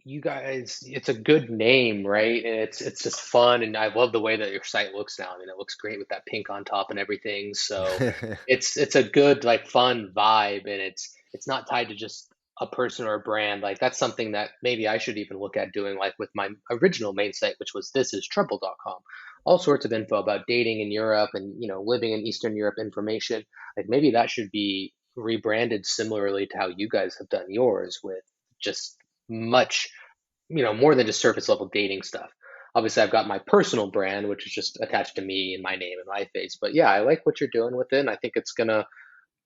[SPEAKER 2] you guys, it's a good name, right? And it's just fun, and I love the way that your site looks now. I mean, it looks great with that pink on top and everything. So it's a good, like, fun vibe, and it's not tied to just a person or a brand. Like, that's something that maybe I should even look at doing, like with my original main site, which was thisistrumble.com. All sorts of info about dating in Europe and living in Eastern Europe information. Like, maybe that should be rebranded similarly to how you guys have done yours, with just much more than just surface level dating stuff. Obviously, I've got my personal brand, which is just attached to me and my name and my face. But yeah, I like what you're doing with it. And I think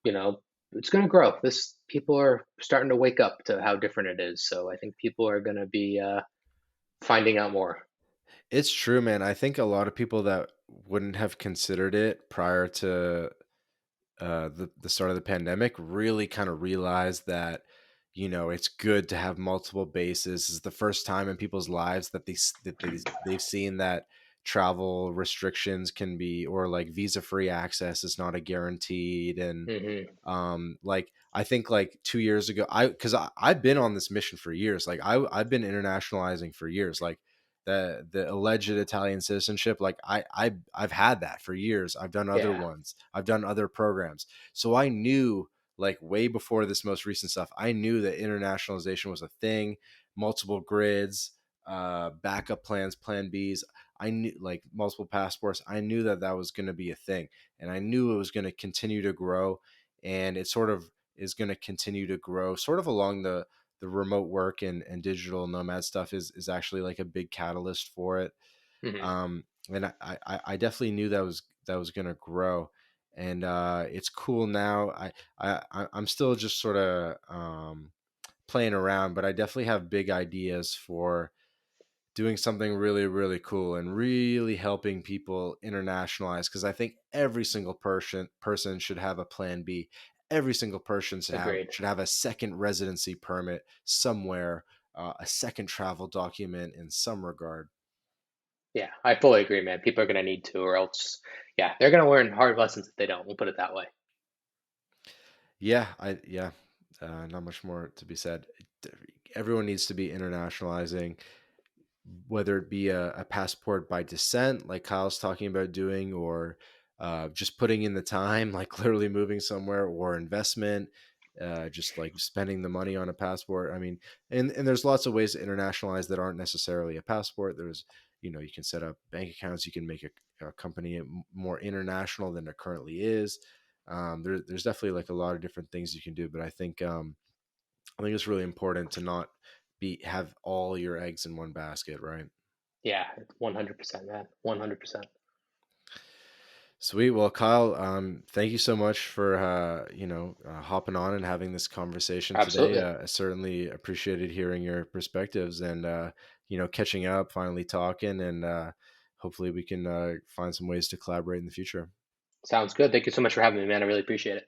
[SPEAKER 2] you know, it's gonna grow. This People are starting to wake up to how different it is. So I think people are gonna be finding out more.
[SPEAKER 1] It's true, man. I think a lot of people that wouldn't have considered it prior to the start of the pandemic really kind of realized that, it's good to have multiple bases. It's the first time in people's lives that they've seen that travel restrictions can be, or like visa free access is not a guaranteed. And
[SPEAKER 2] Hmm.
[SPEAKER 1] like, I think like 2 years ago, I've been on this mission for years. Like, I've been internationalizing for years. Like, the alleged Italian citizenship, like I've had that for years. I've done other
[SPEAKER 2] Yeah.
[SPEAKER 1] ones. I've done other programs. So I knew, like, way before this most recent stuff, I knew that internationalization was a thing, multiple grids, backup plans, plan Bs. I knew, like, multiple passports. I knew that that was going to be a thing, and I knew it was going to continue to grow, and it sort of is going to continue to grow, sort of along the remote work and digital nomad stuff is actually like a big catalyst for it.
[SPEAKER 2] Hmm.
[SPEAKER 1] And I definitely knew that was going to grow, and it's cool now. I'm still just sort of playing around, but I definitely have big ideas for doing something really, really cool and really helping people internationalize, because I think every single person should have a plan B. Every single person
[SPEAKER 2] Agreed.
[SPEAKER 1] should have a second residency permit somewhere, a second travel document in some regard.
[SPEAKER 2] Yeah, I fully agree, man. People are gonna need to, or else, yeah, they're gonna learn hard lessons if they don't. We'll put it that way.
[SPEAKER 1] Yeah, not much more to be said. Everyone needs to be internationalizing, whether it be a passport by descent, like Kyle's talking about doing, or just putting in the time, like literally moving somewhere, or investment, just like spending the money on a passport. I mean, and there's lots of ways to internationalize that aren't necessarily a passport. There's, you can set up bank accounts, you can make a company more international than it currently is. There's definitely like a lot of different things you can do, but I think it's really important to not have all your eggs in one basket, right?
[SPEAKER 2] Yeah, 100%, man. 100%.
[SPEAKER 1] Sweet. Well, Kyle, thank you so much for hopping on and having this conversation today.
[SPEAKER 2] Absolutely.
[SPEAKER 1] I certainly appreciated hearing your perspectives, and catching up, finally talking, and hopefully we can find some ways to collaborate in the future.
[SPEAKER 2] Sounds good. Thank you so much for having me, man. I really appreciate it.